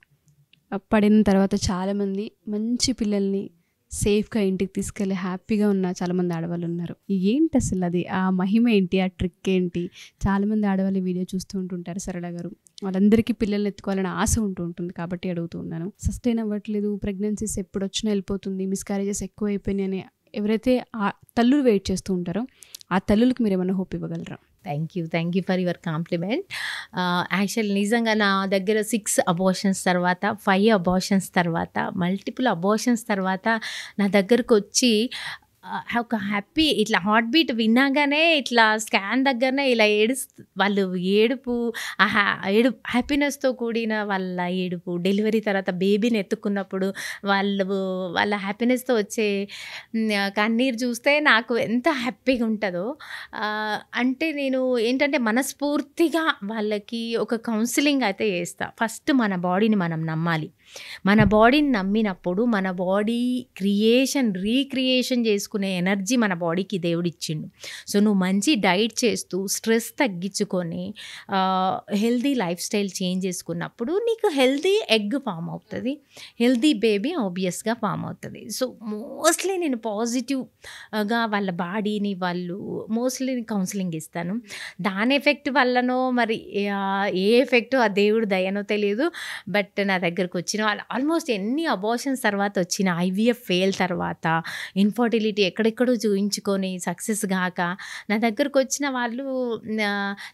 B: పడిన తర్వాత చాలామంది మంచి పిల్లల్ని సేఫ్గా ఇంటికి తీసుకెళ్ళి హ్యాపీగా ఉన్న చాలామంది ఆడవాళ్ళు ఉన్నారు. ఏంటి అసలు అది, ఆ మహిమ ఏంటి, ఆ ట్రిక్ ఏంటి? చాలామంది ఆడవాళ్ళు ఈ వీడియో చూస్తూ ఉంటుంటారు సరళ గారు. వాళ్ళందరికీ పిల్లల్ని ఎత్తుకోవాలని ఆశ ఉంటుంటుంది కాబట్టి అడుగుతూ ఉన్నాను. సస్టైన్ అవ్వట్లేదు, ప్రెగ్నెన్సీస్ ఎప్పుడు వచ్చినా వెళ్ళిపోతుంది, మిస్క్యారేజెస్ ఎక్కువ అయిపోయినాయి అని ఎవరైతే ఆ తల్లులు వెయిట్ చేస్తూ ఉంటారో ఆ తల్లులకు మీరు ఏమైనా హోప్ ఇవ్వగలరా?
C: Thank you for your compliment. Actual నిజంగా నా దగ్గర 6 అబార్షన్స్ తర్వాత, 5 అబార్షన్స్ తర్వాత, మల్టిపుల్ అబార్షన్స్ తర్వాత నా దగ్గరకు వచ్చి ఒక హ్యాపీ ఇట్లా హార్ట్ బీట్ విన్నాగానే ఇట్లా స్కాన్ దగ్గరనే ఇలా వాళ్ళు ఏడుపు హ్యాపీనెస్తో కూడిన వాళ్ళ ఏడుపు, డెలివరీ తర్వాత బేబీని ఎత్తుకున్నప్పుడు వాళ్ళ హ్యాపీనెస్తో వచ్చే కన్నీరు చూస్తే నాకు ఎంత హ్యాపీగా ఉంటుందో. అంటే నేను ఏంటంటే మనస్ఫూర్తిగా వాళ్ళకి ఒక కౌన్సిలింగ్ అయితే చేస్తా. ఫస్ట్ మన బాడీని మనం నమ్మాలి. మన బాడీని నమ్మినప్పుడు మన బాడీ రీక్రియేషన్ చేసుకునే ఎనర్జీ మన బాడీకి దేవుడు ఇచ్చిండు. సో నువ్వు మంచి డైట్ చేస్తూ స్ట్రెస్ తగ్గించుకొని హెల్దీ లైఫ్ స్టైల్ చేంజ్ చేసుకున్నప్పుడు నీకు హెల్దీ ఎగ్ ఫామ్ అవుతుంది, హెల్దీ బేబీ ఆబ్వియస్గా ఫామ్ అవుతుంది. సో మోస్ట్లీ నేను పాజిటివ్గా వాళ్ళ బాడీని మోస్ట్లీ కౌన్సిలింగ్ ఇస్తాను. దాని ఎఫెక్ట్ వల్లనో మరి ఏ ఎఫెక్ట్ ఆ దేవుడు దయనో తెలియదు. బట్ నా దగ్గరకు వచ్చిన వాళ్ళు ఆల్మోస్ట్ ఎన్ని అబార్షన్స్ తర్వాత వచ్చిన, IVF ఫెయిల్ తర్వాత, ఇన్ఫర్టిలిటీ ఎక్కడెక్కడో చూయించుకొని సక్సెస్ కాక నా దగ్గరకు వచ్చిన వాళ్ళు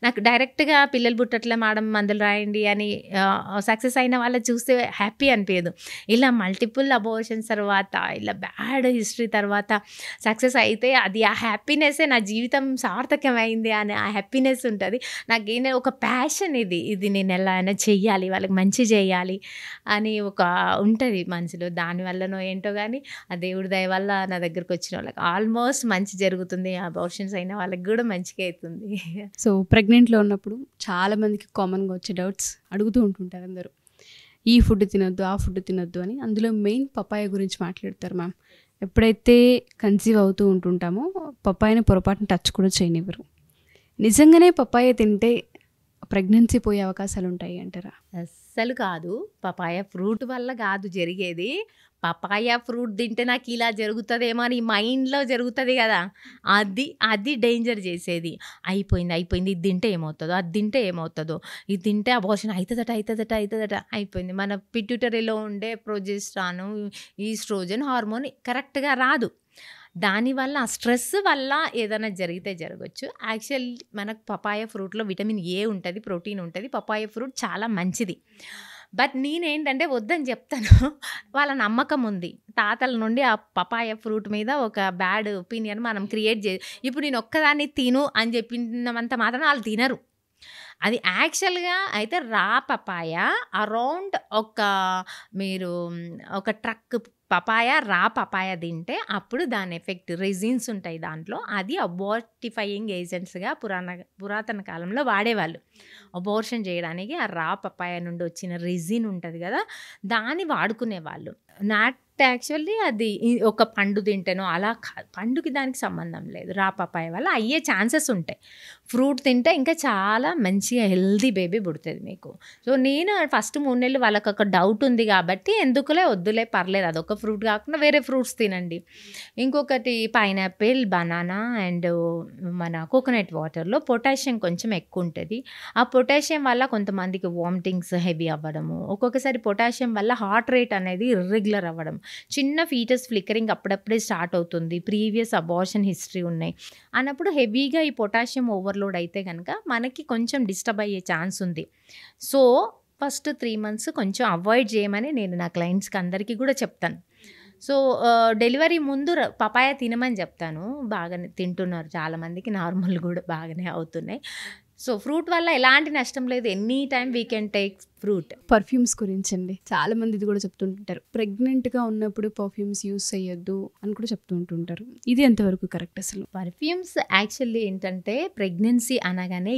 C: నాకు డైరెక్ట్గా పిల్లలు పుట్టట్లే మేడం మందులు రాయండి అని సక్సెస్ అయిన వాళ్ళని చూస్తే హ్యాపీ అనిపించదు. ఇలా మల్టిపుల్ అబార్షన్స్ తర్వాత, ఇలా బ్యాడ్ హిస్టరీ తర్వాత సక్సెస్ అయితే అది ఆ హ్యాపీనెస్సే నా జీవితం సార్థకమైంది అనే ఆ హ్యాపీనెస్ ఉంటుంది. నాకేంటంటే ఒక ప్యాషన్ ఇది నేను ఎలా అయినా చెయ్యాలి, వాళ్ళకి మంచి చేయాలి అని ఒక ఉంటుంది మనసులో. దానివల్లనో ఏంటో కానీ ఆ దేవుడి దయ వల్ల నా దగ్గరకు వచ్చిన వాళ్ళకి ఆల్మోస్ట్ మంచి జరుగుతుంది. అబార్షన్స్ అయిన వాళ్ళకి కూడా మంచిగా అవుతుంది.
B: సో ప్రెగ్నెంట్లో ఉన్నప్పుడు చాలామందికి కామన్గా వచ్చే డౌట్స్ అడుగుతూ ఉంటుంటారు అందరూ. ఈ ఫుడ్ తినొద్దు, ఆ ఫుడ్ తినొద్దు అని. అందులో మెయిన్ పపాయ గురించి మాట్లాడతారు మ్యామ్. ఎప్పుడైతే కన్సీవ్ అవుతూ ఉంటుంటామో పపాయని పొరపాటున టచ్ కూడా చేయనివ్వరు. నిజంగానే పపాయ తింటే ప్రెగ్నెన్సీ పోయే అవకాశాలు ఉంటాయి అంటారా?
C: అస్సలు కాదు. పపాయ ఫ్రూట్ వల్ల కాదు జరిగేది. పపాయ ఫ్రూట్ తింటే నాకు ఇలా జరుగుతుందేమో అని మైండ్లో జరుగుతుంది కదా, అది డేంజర్ చేసేది. అయిపోయింది, ఇది తింటే ఏమవుతుందో, అది తింటే ఏమవుతుందో, ఇది తింటే అబార్షన్ అవుతుందట అయిపోయింది. మన పిట్యూటరీలో ఉండే ప్రొజెస్ట్రాన్, ఈస్ట్రోజన్ హార్మోన్ కరెక్ట్గా రాదు. దానివల్ల ఆ స్ట్రెస్ వల్ల ఏదైనా జరిగితే జరగచ్చు. యాక్చువల్ మనకు పపాయ ఫ్రూట్లో విటమిన్ ఏ ఉంటుంది, ప్రోటీన్ ఉంటుంది. పపాయ ఫ్రూట్ చాలా మంచిది. బట్ నేనేంటంటే వద్దని చెప్తాను. వాళ్ళ నమ్మకం ఉంది తాతల నుండి ఆ పపాయ ఫ్రూట్ మీద ఒక బ్యాడ్ ఒపీనియన్ మనం క్రియేట్ ఇప్పుడు నేను ఒక్కదాన్ని తిను అని చెప్పినంత మాత్రం వాళ్ళు తినరు. అది యాక్చువల్గా అయితే రా పపాయ అరౌండ్ మీరు ఒక ట్రక్ రా పపాయ తింటే అప్పుడు దాని ఎఫెక్ట్ రెజిన్స్ ఉంటాయి దాంట్లో. అది అబార్టిఫైయింగ్ ఏజెంట్స్గా పురాతన కాలంలో వాడేవాళ్ళు. అబార్షన్ చేయడానికి ఆ రా పపాయ నుండి వచ్చిన రెజిన్ ఉంటుంది కదా, దాన్ని వాడుకునేవాళ్ళు. నాట్ యాక్చువల్లీ అది ఒక పండు తింటేనో అలా పండుకి దానికి సంబంధం లేదు. రా పపాయ వల్ల అయ్యే ఛాన్సెస్ ఉంటాయి. ఫ్రూట్ తింటే ఇంకా చాలా మంచిగా హెల్దీ బేబీ పుడుతుంది మీకు. సో నేను ఫస్ట్ 3 నెలలు వాళ్ళకి ఒక డౌట్ ఉంది కాబట్టి ఎందుకులే వద్దులే పర్లేదు, అదొక ఫ్రూట్ కాకుండా వేరే ఫ్రూట్స్ తినండి. ఇంకొకటి పైనాపిల్, బనానా అండ్ మన కోకోనట్ వాటర్లో పొటాషియం కొంచెం ఎక్కువ ఉంటుంది. ఆ పొటాషియం వల్ల కొంతమందికి వామిటింగ్స్ హెవీ అవ్వడము, ఒక్కొక్కసారి పొటాషియం వల్ల హార్ట్ రేట్ అనేది ఇర్రెగ్యులర్ అవ్వడం, చిన్న ఫీటస్ ఫ్లికరింగ్ అప్పుడప్పుడే స్టార్ట్ అవుతుంది, ప్రీవియస్ అబార్షన్ హిస్టరీ ఉన్నాయి అన్నప్పుడు హెవీగా ఈ పొటాషియం ఓవర్లోడ్ అయితే కనుక మనకి కొంచెం డిస్టర్బ్ అయ్యే ఛాన్స్ ఉంది. సో ఫస్ట్ 3 months కొంచెం అవాయిడ్ చేయమని నేను నా క్లయింట్స్కి అందరికీ కూడా చెప్తాను. సో డెలివరీ ముందు పపాయ తినమని చెప్తాను. బాగానే తింటున్నారు చాలామందికి, నార్మల్ కూడా బాగానే అవుతున్నాయి. సో ఫ్రూట్ వల్ల ఎలాంటి నష్టం లేదు. Any time we can take fruit.
B: Perfumes గురించి అండి, చాలా మంది ఇది కూడా చెప్తుంటారు, ప్రెగ్నెంట్గా ఉన్నప్పుడు పర్ఫ్యూమ్స్ యూస్ చేయొద్దు అని కూడా చెప్తూ ఉంటుంటారు. ఇది ఎంతవరకు కరెక్ట్ అసలు?
C: పర్ఫ్యూమ్స్ యాక్చువల్లీ ఏంటంటే ప్రెగ్నెన్సీ అనగానే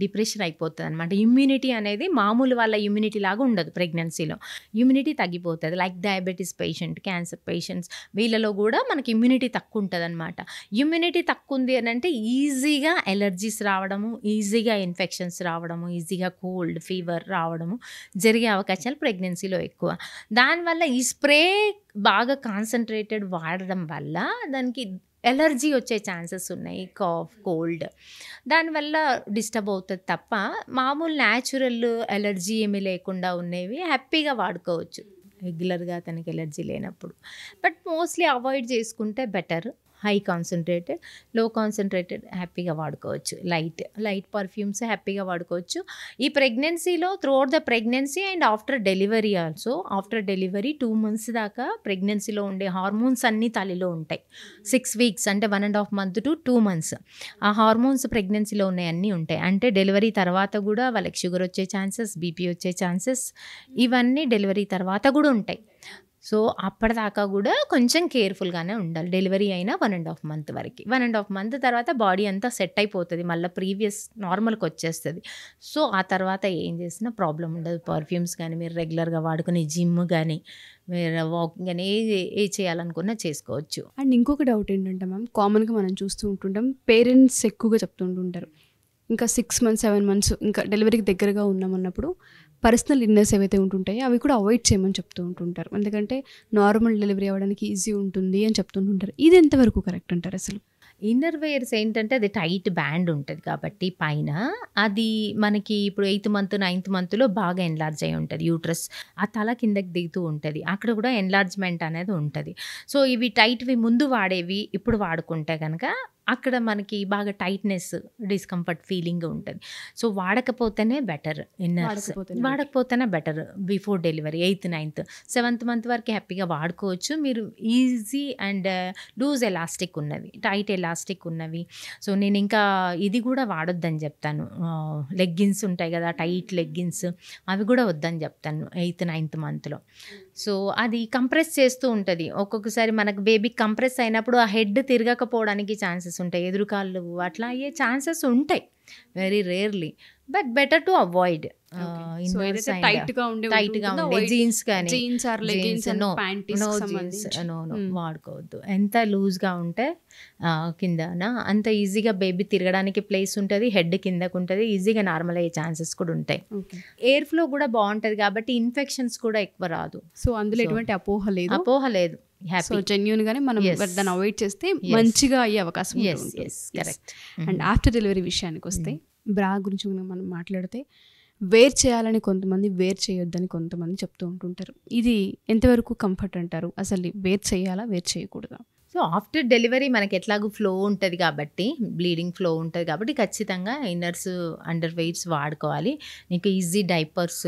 C: డిప్రెషన్ అయిపోతుంది అనమాట. ఇమ్యూనిటీ అనేది మామూలు వాళ్ళ ఇమ్యూనిటీ లాగా ఉండదు. ప్రెగ్నెన్సీలో ఇమ్యూనిటీ తగ్గిపోతుంది. Like diabetes patient, cancer patients, వీళ్ళలో కూడా మనకి ఇమ్యూనిటీ తక్కువ ఉంటుంది అనమాట. ఇమ్యూనిటీ తక్కువ ఉంది అని అంటే ఈజీగా ఎలర్జీస్ రావడము, ఈజీగా ఇన్ఫెక్షన్స్ రావడము, ఈజీగా కోల్డ్ ఫీవర్ రావడం, రావడము జరిగే అవకాశాలు ప్రెగ్నెన్సీలో ఎక్కువ. దానివల్ల ఈ స్ప్రే బాగా కాన్సన్ట్రేటెడ్ వాడడం వల్ల దానికి ఎలర్జీ వచ్చే ఛాన్సెస్ ఉన్నాయి, కాఫ్, కోల్డ్, దానివల్ల డిస్టర్బ్ అవుతుంది తప్ప మామూలు న్యాచురల్ ఎలర్జీ ఏమీ లేకుండా ఉన్నవి హ్యాపీగా వాడుకోవచ్చు రెగ్యులర్గా తనకి ఎలర్జీ లేనప్పుడు. బట్ మోస్ట్లీ అవాయిడ్ చేసుకుంటే బెటర్. హై కాన్సన్ట్రేటెడ్, లో కాన్సన్ట్రేటెడ్ హ్యాపీగా వాడుకోవచ్చు. లైట్ పర్ఫ్యూమ్స్ హ్యాపీగా వాడుకోవచ్చు. ఈ ప్రెగ్నెన్సీలో throughout the pregnancy and after delivery also. After delivery 2 months దాకా ప్రెగ్నెన్సీలో ఉండే హార్మోన్స్ అన్నీ తల్లిలో ఉంటాయి. 6 weeks అంటే 1.5 months to 2 months ఆ హార్మోన్స్ ప్రెగ్నెన్సీలో ఉన్నాయి, అన్నీ ఉంటాయి. అంటే డెలివరీ తర్వాత కూడా వాళ్ళకి షుగర్ వచ్చే ఛాన్సెస్, బీపీ వచ్చే ఛాన్సెస్ ఇవన్నీ డెలివరీ తర్వాత కూడా ఉంటాయి. సో అప్పటిదాకా కూడా కొంచెం కేర్ఫుల్గానే ఉండాలి. డెలివరీ అయినా 1.5 months వరకు. 1.5 months తర్వాత బాడీ అంతా సెట్ అయిపోతుంది, మళ్ళీ ప్రీవియస్ నార్మల్కి వచ్చేస్తుంది. సో ఆ తర్వాత ఏం చేసినా ప్రాబ్లం ఉండదు. పర్ఫ్యూమ్స్ కానీ మీరు రెగ్యులర్గా వాడుకునే జిమ్ కానీ మీరు వాకింగ్ కానీ ఏ చేయాలనుకున్నా చేసుకోవచ్చు.
B: అండ్ ఇంకొక డౌట్ ఏంటంటే మ్యామ్, కామన్గా మనం చూస్తూ ఉంటుంటాం, పేరెంట్స్ ఎక్కువగా చెప్తుంటుంటారు ఇంకా 6 months 7 months ఇంకా డెలివరీకి దగ్గరగా ఉన్నామన్నప్పుడు పర్సనల్ ఇన్నర్స్ ఏవైతే ఉంటుంటాయో అవి కూడా అవాయిడ్ చేయమని చెప్తూ ఉంటుంటారు. ఎందుకంటే నార్మల్ డెలివరీ అవ్వడానికి ఈజీ ఉంటుంది అని చెప్తుంటుంటారు. ఇది ఎంతవరకు కరెక్ట్ అంటారు అసలు?
C: ఇన్నర్ వేర్స్ ఏంటంటే అది టైట్ బ్యాండ్ ఉంటుంది కాబట్టి పైన అది మనకి ఇప్పుడు 8th month 9th monthలో బాగా ఎన్లార్జ్ అయి ఉంటుంది యూట్రస్. ఆ తల కిందకి దిగుతూ ఉంటుంది, అక్కడ కూడా ఎన్లార్జ్మెంట్ అనేది ఉంటుంది. సో ఇవి టైట్వి ముందు వాడేవి ఇప్పుడు వాడుకుంటే కనుక అక్కడ మనకి బాగా టైట్నెస్, డిస్కంఫర్ట్ ఫీలింగ్ ఉంటుంది. సో వాడకపోతేనే బెటర్. ఇన్నర్స్ వాడకపోతేనే better. Before delivery 8th 9th 7th month వరకు హ్యాపీగా వాడుకోవచ్చు మీరు. ఈజీ అండ్ లూజ్ ఎలాస్టిక్ ఉన్నవి, టైట్ ఎలాస్టిక్ ఉన్నవి. సో నేను ఇంకా ఇది కూడా వాడొద్దని చెప్తాను. లెగ్గిన్స్ ఉంటాయి కదా, టైట్ లెగ్గిన్స్, అవి కూడా వద్దని చెప్తాను 8th 9th monthలో. సో అది కంప్రెస్ చేస్తూ ఉంటుంది. ఒక్కొక్కసారి మనకు బేబీ కంప్రెస్ అయినప్పుడు ఆ హెడ్ తిరగకపోవడానికి ఛాన్సెస్ ఉంటాయి, ఎదురుకాళ్ళు అట్లా అయ్యే ఛాన్సెస్ ఉంటాయి, very rarely. But better to avoid.
B: టైట్గా
C: ఉండే జీన్స్ కానీ
B: జీన్స్
C: వాడుకోవద్దు. ఎంత లూజ్గా ఉంటే కిందన అంత ఈజీగా బేబీ తిరగడానికి ప్లేస్ ఉంటుంది, హెడ్ కిందకు ఉంటుంది, ఈజీగా నార్మల్ అయ్యే ఛాన్సెస్ కూడా ఉంటాయి. ఎయిర్ ఫ్లో కూడా బాగుంటుంది కాబట్టి ఇన్ఫెక్షన్స్ కూడా ఎక్కువ రాదు.
B: సో అందులో ఎటువంటి అపోహ లేదు.
C: సో
B: జెన్యూన్ గానే మనం దాన్ని అవాయిడ్ చేస్తే మంచిగా అయ్యే అవకాశం ఉంటుంది.
C: కరెక్ట్.
B: అండ్ ఆఫ్టర్ డెలివరీ విషయానికి వస్తే బ్రా గురించి మనం మాట్లాడితే వేర్ చేయాలని కొంతమంది, వేర్ చేయొద్దని కొంతమంది చెప్తూ ఉంటుంటారు. ఇది ఎంతవరకు కంఫర్ట్ అంటారు? అసలు వేర్ చేయాలా, వేర్ చేయకూడదా?
C: సో ఆఫ్టర్ డెలివరీ మనకి ఎట్లాగూ ఫ్లో ఉంటుంది కాబట్టి, బ్లీడింగ్ ఫ్లో ఉంటుంది కాబట్టి ఖచ్చితంగా ఇన్నర్స్, అండర్ వెయిర్స్ వాడుకోవాలి. నీకు easy diapers,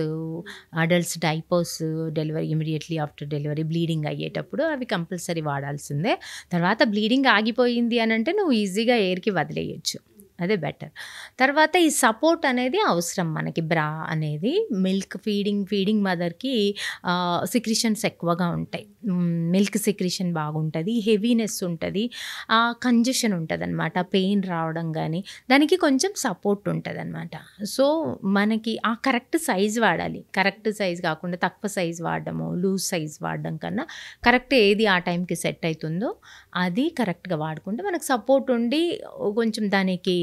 C: adults diapers delivery immediately after delivery bleeding అయ్యేటప్పుడు అవి కంపల్సరీ వాడాల్సిందే. తర్వాత బ్లీడింగ్ ఆగిపోయింది అని అంటే నువ్వు ఈజీగా ఎయిర్కి వదిలేయచ్చు, అదే బెటర్. తర్వాత ఈ సపోర్ట్ అనేది అవసరం మనకి. బ్రా అనేది మిల్క్ ఫీడింగ్ మదర్కి సిక్రిషన్స్ ఎక్కువగా ఉంటాయి. మిల్క్ సిక్రిషన్ బాగుంటుంది, హెవీనెస్ ఉంటుంది, కంజెషన్ ఉంటుంది అనమాట, పెయిన్ రావడం కానీ దానికి కొంచెం సపోర్ట్ ఉంటుంది అనమాట. సో మనకి ఆ కరెక్ట్ సైజ్ వాడాలి. కరెక్ట్ సైజ్ కాకుండా తక్కువ సైజ్ వాడడము, లూజ్ సైజ్ వాడడం కన్నా కరెక్ట్ ఏది ఆ టైంకి సెట్ అవుతుందో అది కరెక్ట్గా వాడుకుంటే మనకు సపోర్ట్ ఉండి కొంచెం దానికి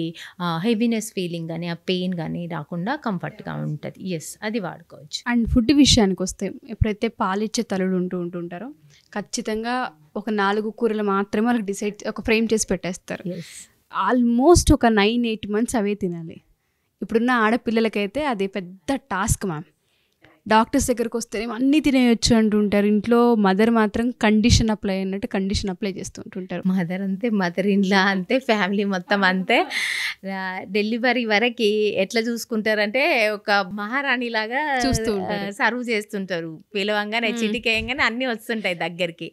C: హెవీనెస్ ఫీలింగ్ కానీ ఆ పెయిన్ కానీ రాకుండా కంఫర్ట్గా ఉంటుంది. అది వాడుకోవచ్చు.
B: అండ్ ఫుడ్ విషయానికి వస్తే ఎప్పుడైతే పాలిచ్చే తల్లులు ఉంటుంటారో ఖచ్చితంగా ఒక 4 కూరలు మాత్రమే వాళ్ళకి డిసైడ్ ఒక ఫ్రేమ్ చేసి పెట్టేస్తారు. ఆల్మోస్ట్ ఒక 9-8 months అవే తినాలి. ఇప్పుడున్న ఆడపిల్లలకైతే అది పెద్ద టాస్క్ మ్యామ్. డాక్టర్స్ దగ్గరకు వస్తేనేమో అన్నీ తినేయొచ్చు అంటుంటారు. ఇంట్లో మదర్ మాత్రం కండిషన్ అప్లై అన్నట్టు కండిషన్ అప్లై చేస్తుంటుంటారు.
C: మదర్ అంతే, మదర్ ఇన్లా అంతే, ఫ్యామిలీ మొత్తం అంతే. డెలివరీ వరకు ఎట్లా చూసుకుంటారంటే ఒక మహారాణి లాగా
B: చూస్తూ ఉంటారు,
C: సర్వ్ చేస్తుంటారు. పిలవంగానే చిటికేయంగానే అన్నీ వస్తుంటాయి దగ్గరికి.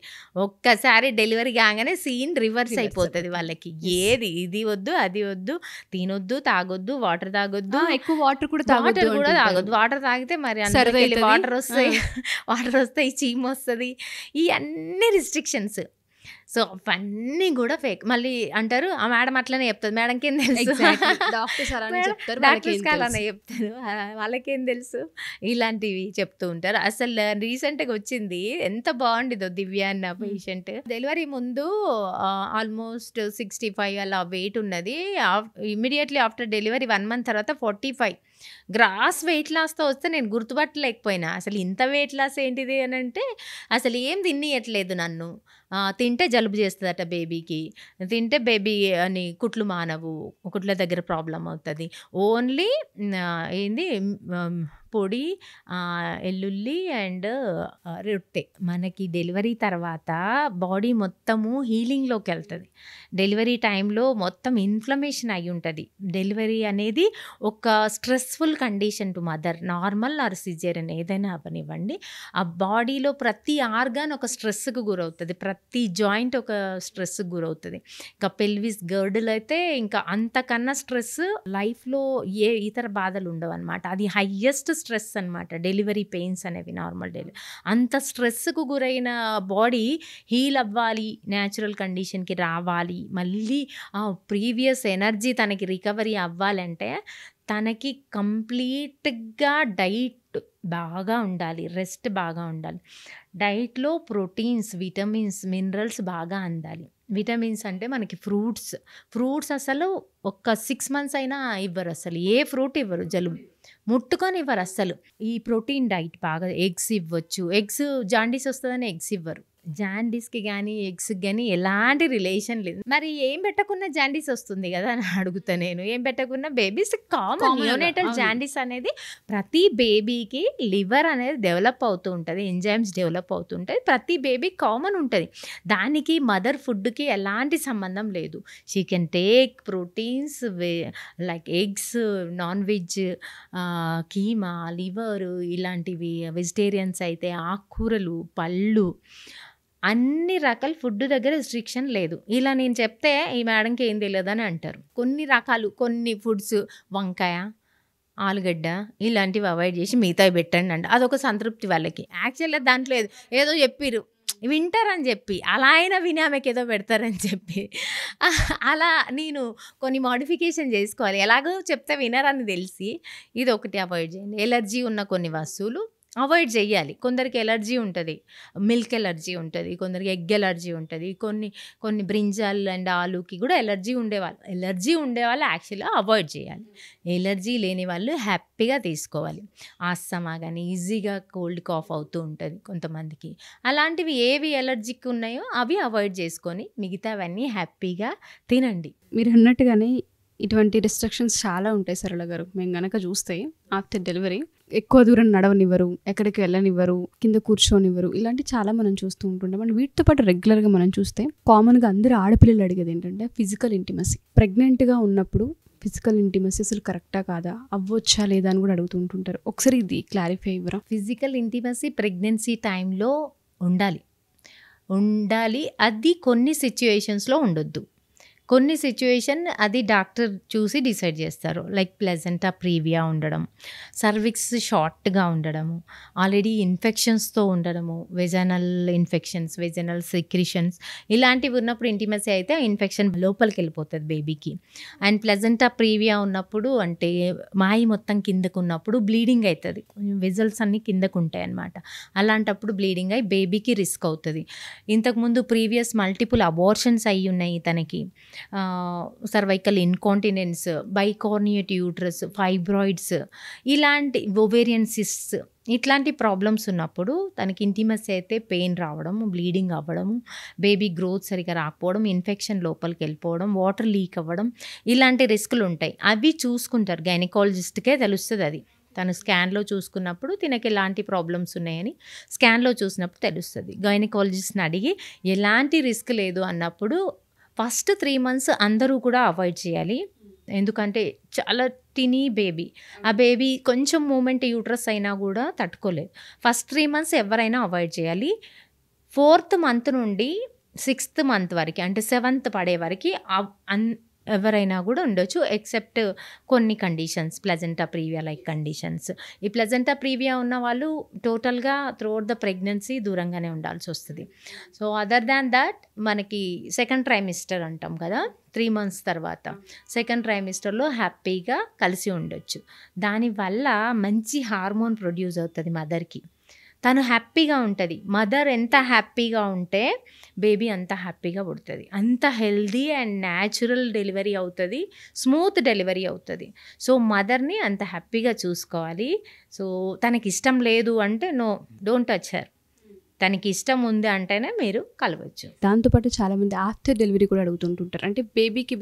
C: ఒక్కసారి డెలివరీ కాగానే సీన్ రివర్స్ అయిపోతుంది వాళ్ళకి. ఏది ఇది వద్దు, అది వద్దు, తినొద్దు, తాగొద్దు, వాటర్ తాగొద్దు,
B: ఎక్కువ వాటర్ కూడా
C: తాగొద్దు. వాటర్ తాగితే మరి వాటర్ వస్తాయి, చీమ్ వస్తుంది, ఈ అన్ని రిస్ట్రిక్షన్స్. సో అవన్నీ కూడా ఫేక్. మళ్ళీ అంటారు ఆ మేడం అట్లనే చెప్తుంది, మేడంకి ఏం తెలుసు,
B: డాక్టర్స్ అలానే చెప్తారు,
C: డాక్టర్స్కి అలానే చెప్తారు, వాళ్ళకేం తెలుసు, ఇలాంటివి చెప్తూ ఉంటారు. అసలు రీసెంట్గా వచ్చింది, ఎంత బాగుండిదో దివ్య అన్న పేషెంట్. డెలివరీ ముందు ఆల్మోస్ట్ 65 అలా వెయిట్ ఉన్నది. ఇమ్మీడియట్లీ ఆఫ్టర్ డెలివరీ 1 month తర్వాత 45 గ్రాస్ వెయిట్ లాస్తో వస్తే నేను గుర్తుపట్టలేకపోయినా. అసలు ఇంత వెయిట్ లాస్ ఏంటిది అని అంటే, అసలు ఏం తినియట్లేదు నన్ను. తింటే జలుబు చేస్తుందట బేబీకి, తింటే బేబీ అని కుట్లు మానవు, కుట్ల దగ్గర ప్రాబ్లం అవుతుంది. ఓన్లీ ఏంది పొడి, ఎల్లుల్లి అండ్ రొట్టె. మనకి డెలివరీ తర్వాత బాడీ మొత్తము హీలింగ్లోకి వెళ్తుంది. డెలివరీ టైంలో మొత్తం ఇన్ఫ్లమేషన్ అయి ఉంటుంది. డెలివరీ అనేది ఒక stressful condition to mother, normal or caesarean ఏదైనా అవనివ్వండి. ఆ బాడీలో ప్రతి ఆర్గాన్ ఒక స్ట్రెస్కి గురవుతుంది, ప్రతి జాయింట్ ఒక స్ట్రెస్కి గురవుతుంది. ఇంకా పెల్విస్ గర్డులు అయితే ఇంకా అంతకన్నా స్ట్రెస్ లైఫ్లో ఏ ఇతర బాధలు ఉండవు అనమాట. అది హయ్యెస్ట్ స్ట్రెస్ అనమాట డెలివరీ పెయిన్స్ అనేవి. నార్మల్ డెలివరీ అంత స్ట్రెస్కు గురైన బాడీ హీల్ అవ్వాలి, న్యాచురల్ కండిషన్కి రావాలి, మళ్ళీ ప్రీవియస్ ఎనర్జీ తనకి రికవరీ అవ్వాలంటే తనకి కంప్లీట్గా డైట్ బాగా ఉండాలి, రెస్ట్ బాగా ఉండాలి. డైట్లో ప్రోటీన్స్, విటమిన్స్, మినరల్స్ బాగా అందాలి. విటమిన్స్ అంటే మనకి ఫ్రూట్స్ అసలు ఒక 6 months అయినా ఇవ్వరు, అసలు ఏ ఫ్రూట్ ఇవ్వరు, జలుబు ముట్టుకొని ఇవ్వరు అస్సలు. ఈ ప్రోటీన్ డైట్ బాగా, ఎగ్స్ ఇవ్వచ్చు. ఎగ్స్ జాండీస్ వస్తుందని ఎగ్స్ ఇవ్వరు. జాండీస్కి కానీ ఎగ్స్కి కానీ ఎలాంటి రిలేషన్ లేదు. మరి ఏం పెట్టకున్నా జాండీస్ వస్తుంది కదా అని అడుగుతా నేను. ఏం పెట్టకున్నా బేబీస్ కామన్ న్యూనేటల్ జాండీస్ అనేది ప్రతి బేబీకి లివర్ అనేది డెవలప్ అవుతూ ఉంటుంది, ఎంజైమ్స్ డెవలప్ అవుతుంటాయి, ప్రతి బేబీ కామన్ ఉంటుంది. దానికి మదర్ ఫుడ్కి ఎలాంటి సంబంధం లేదు. She can take proteins like eggs, non veg, keema, liver, ఇలాంటివి. వెజిటేరియన్స్ అయితే ఆకుకూరలు, పళ్ళు, అన్ని రకాల ఫుడ్ దగ్గర రిస్ట్రిక్షన్ లేదు. ఇలా నేను చెప్తే ఈ మేడంకి ఏం తెలియదు అని అంటారు. కొన్ని ఫుడ్స్, వంకాయ, ఆలుగడ్డ ఇలాంటివి అవాయిడ్ చేసి మిగతావి పెట్టండి అంట. అదొక సంతృప్తి వాళ్ళకి. యాక్చువల్గా దాంట్లో ఏదో చెప్పిరు, వింటారని చెప్పి, అలా అయినా విని ఆమెకి ఏదో పెడతారని చెప్పి అలా నేను కొన్ని మోడిఫికేషన్ చేసుకోవాలి. ఎలాగో చెప్తే వినరని తెలిసి ఇది ఒకటి అవాయిడ్ చేయండి. ఎలర్జీ ఉన్న కొన్ని వస్తువులు అవాయిడ్ చేయాలి. కొందరికి ఎలర్జీ ఉంటుంది, మిల్క్ ఎలర్జీ ఉంటుంది, కొందరికి ఎగ్ ఎలర్జీ ఉంటుంది, కొన్ని బ్రింజాల్ అండ్ ఆలుకి కూడా ఎలర్జీ ఉండేవాళ్ళు యాక్చువల్గా అవాయిడ్ చేయాలి. ఎలర్జీ లేని వాళ్ళు హ్యాపీగా తీసుకోవాలి. ఆస్తమా కానీ ఈజీగా కోల్డ్ కాఫ్ అవుతూ ఉంటుంది కొంతమందికి. అలాంటివి ఏవి ఎలర్జీకి ఉన్నాయో అవి అవాయిడ్ చేసుకొని మిగతావన్నీ హ్యాపీగా తినండి.
B: మీరు అన్నట్టుగానే ఇటువంటి రిస్ట్రిక్షన్స్ చాలా ఉంటాయి సరళ గారు. మేము గనక చూస్తే ఆఫ్టర్ డెలివరీ ఎక్కువ దూరం నడవనివ్వరు, ఎక్కడికి వెళ్ళనివ్వరు, కింద కూర్చోనివ్వరు, ఇలాంటి చాలా మనం చూస్తూ ఉంటుంటాం. అండ్ వీటితో పాటు రెగ్యులర్గా మనం చూస్తే కామన్గా అందరూ ఆడపిల్లలు అడిగేది ఏంటంటే ఫిజికల్ ఇంటిమసీ. ప్రెగ్నెంట్గా ఉన్నప్పుడు ఫిజికల్ ఇంటిమసీ అసలు కరెక్టా కాదా, అవ్వొచ్చా లేదా అని కూడా అడుగుతుంటుంటారు. ఒకసారి ఇది క్లారిఫై ఇవ్వరా?
C: ఫిజికల్ ఇంటిమసీ ప్రెగ్నెన్సీ టైంలో ఉండాలి. అది కొన్ని సిచ్యుయేషన్స్లో ఉండొద్దు. కొన్ని సిచ్యువేషన్ అది డాక్టర్ చూసి డిసైడ్ చేస్తారు. లైక్ ప్లెజెంటా ప్రీవియా ఉండడం, సర్విక్స్ షార్ట్గా ఉండడము, ఆల్రెడీ ఇన్ఫెక్షన్స్తో ఉండడము, వెజనల్ ఇన్ఫెక్షన్స్, వెజనల్ సెక్రిషన్స్ ఇలాంటివి ఉన్నప్పుడు ఇంటిమసీ అయితే ఆ ఇన్ఫెక్షన్ లోపలికి వెళ్ళిపోతుంది బేబీకి. అండ్ ప్లెజెంటా ప్రీవియా ఉన్నప్పుడు అంటే మాయి మొత్తం కిందకు ఉన్నప్పుడు బ్లీడింగ్ అవుతుంది, వెజల్స్ అన్నీ కిందకు ఉంటాయి అన్నమాట. అలాంటప్పుడు బ్లీడింగ్ అయ్యి బేబీకి రిస్క్ అవుతుంది. ఇంతకుముందు ప్రీవియస్ మల్టిపుల్ అబార్షన్స్ అయ్యి ఉన్నాయి తనకి, సర్వైకల్ ఇన్కాంటినెన్స్, బైకార్నియేట్ యూట్రస్, ఫైబ్రాయిడ్స్, ఇలాంటి ఓవేరియన్ సిస్ట్స్, ఇట్లాంటి ప్రాబ్లమ్స్ ఉన్నప్పుడు తనకి ఇంటిమసీ అయితే పెయిన్ రావడం, బ్లీడింగ్ అవ్వడం, బేబీ గ్రోత్ సరిగా రాకపోవడం, ఇన్ఫెక్షన్ లోపలికి వెళ్ళిపోవడం, వాటర్ లీక్ అవ్వడం, ఇలాంటి రిస్కులు ఉంటాయి. అవి చూసుకుంటారు, గైనకాలజిస్ట్కే తెలుస్తుంది. అది తను స్కాన్లో చూసుకున్నప్పుడు తినకి ఎలాంటి ప్రాబ్లమ్స్ ఉన్నాయని స్కాన్లో చూసినప్పుడు తెలుస్తుంది. గైనకాలజిస్ట్ని అడిగి ఎలాంటి రిస్క్ లేదు అన్నప్పుడు ఫస్ట్ 3 months అందరూ కూడా అవాయిడ్ చేయాలి. ఎందుకంటే చాలా టినీ బేబీ, ఆ బేబీ కొంచెం మూమెంట్ యూట్రస్ అయినా కూడా తట్టుకోలేదు. ఫస్ట్ 3 months ఎవరైనా అవాయిడ్ చేయాలి. 4th month నుండి 6th month వరకు అంటే 7th పడే వరకు ఎవరైనా కూడా ఉండొచ్చు, ఎక్సెప్ట్ కొన్ని conditions, placenta previa like conditions. ఈ ప్లెజెంటా ప్రీవియా ఉన్న వాళ్ళు టోటల్గా త్రూఅవుట్ ద ప్రెగ్నెన్సీ దూరంగానే ఉండాల్సి వస్తుంది. సో అదర్ దాన్ దాట్ మనకి సెకండ్ ట్రైమిస్టర్ అంటాం కదా, 3 months తర్వాత సెకండ్ ట్రైమిస్టర్లో హ్యాపీగా కలిసి ఉండొచ్చు. దానివల్ల మంచి హార్మోన్ ప్రొడ్యూస్ అవుతుంది మదర్కి. తను హ్యాపీగా ఉంటుంది. మదర్ ఎంత హ్యాపీగా ఉంటే బేబీ అంత హ్యాపీగా పుడుతుంది, అంత హెల్దీ అండ్ న్యాచురల్ డెలివరీ అవుతుంది, స్మూత్ డెలివరీ అవుతుంది. సో మదర్ని అంత హ్యాపీగా చూసుకోవాలి. సో తనకి ఇష్టం లేదు అంటే నో, డోంట్ టచ్ హర్. తనకి ఇష్టం ఉంది అంటేనే మీరు కలవచ్చు.
B: దాంతోపాటు చాలామంది ఆఫ్టర్ డెలివరీ కూడా అడుగుతుంటుంటారు, అంటే బేబీకి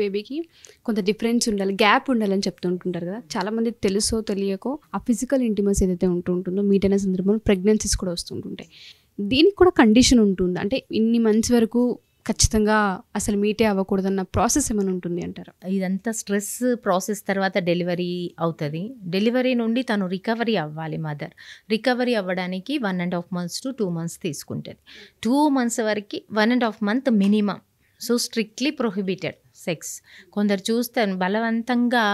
B: కొంత డిఫరెన్స్ ఉండాలి, గ్యాప్ ఉండాలని చెప్తుంటుంటారు కదా. చాలామంది తెలుసో తెలియకో ఆ ఫిజికల్ ఇంటిమసీ ఏదైతే ఉంటుందో మీట్ అయిన సందర్భంలో ప్రెగ్నెన్సీస్ కూడా వస్తుంటుంటాయి. దీనికి కూడా కండిషన్ ఉంటుంది, అంటే ఇన్ని మంత్స్ వరకు ఖచ్చితంగా అసలు మీటే అవ్వకూడదన్న ప్రాసెస్ ఏమైనా ఉంటుంది అంటారా?
C: ఇదంతా స్ట్రెస్ ప్రాసెస్ తర్వాత డెలివరీ అవుతుంది. డెలివరీ నుండి తను రికవరీ అవ్వాలి. మదర్ రికవరీ అవ్వడానికి 1.5 months to 2 months తీసుకుంటుంది. 2 months వరకు 1.5 month minimum. So strictly prohibited sex. కొందరు చూస్తాను బలవంతంగా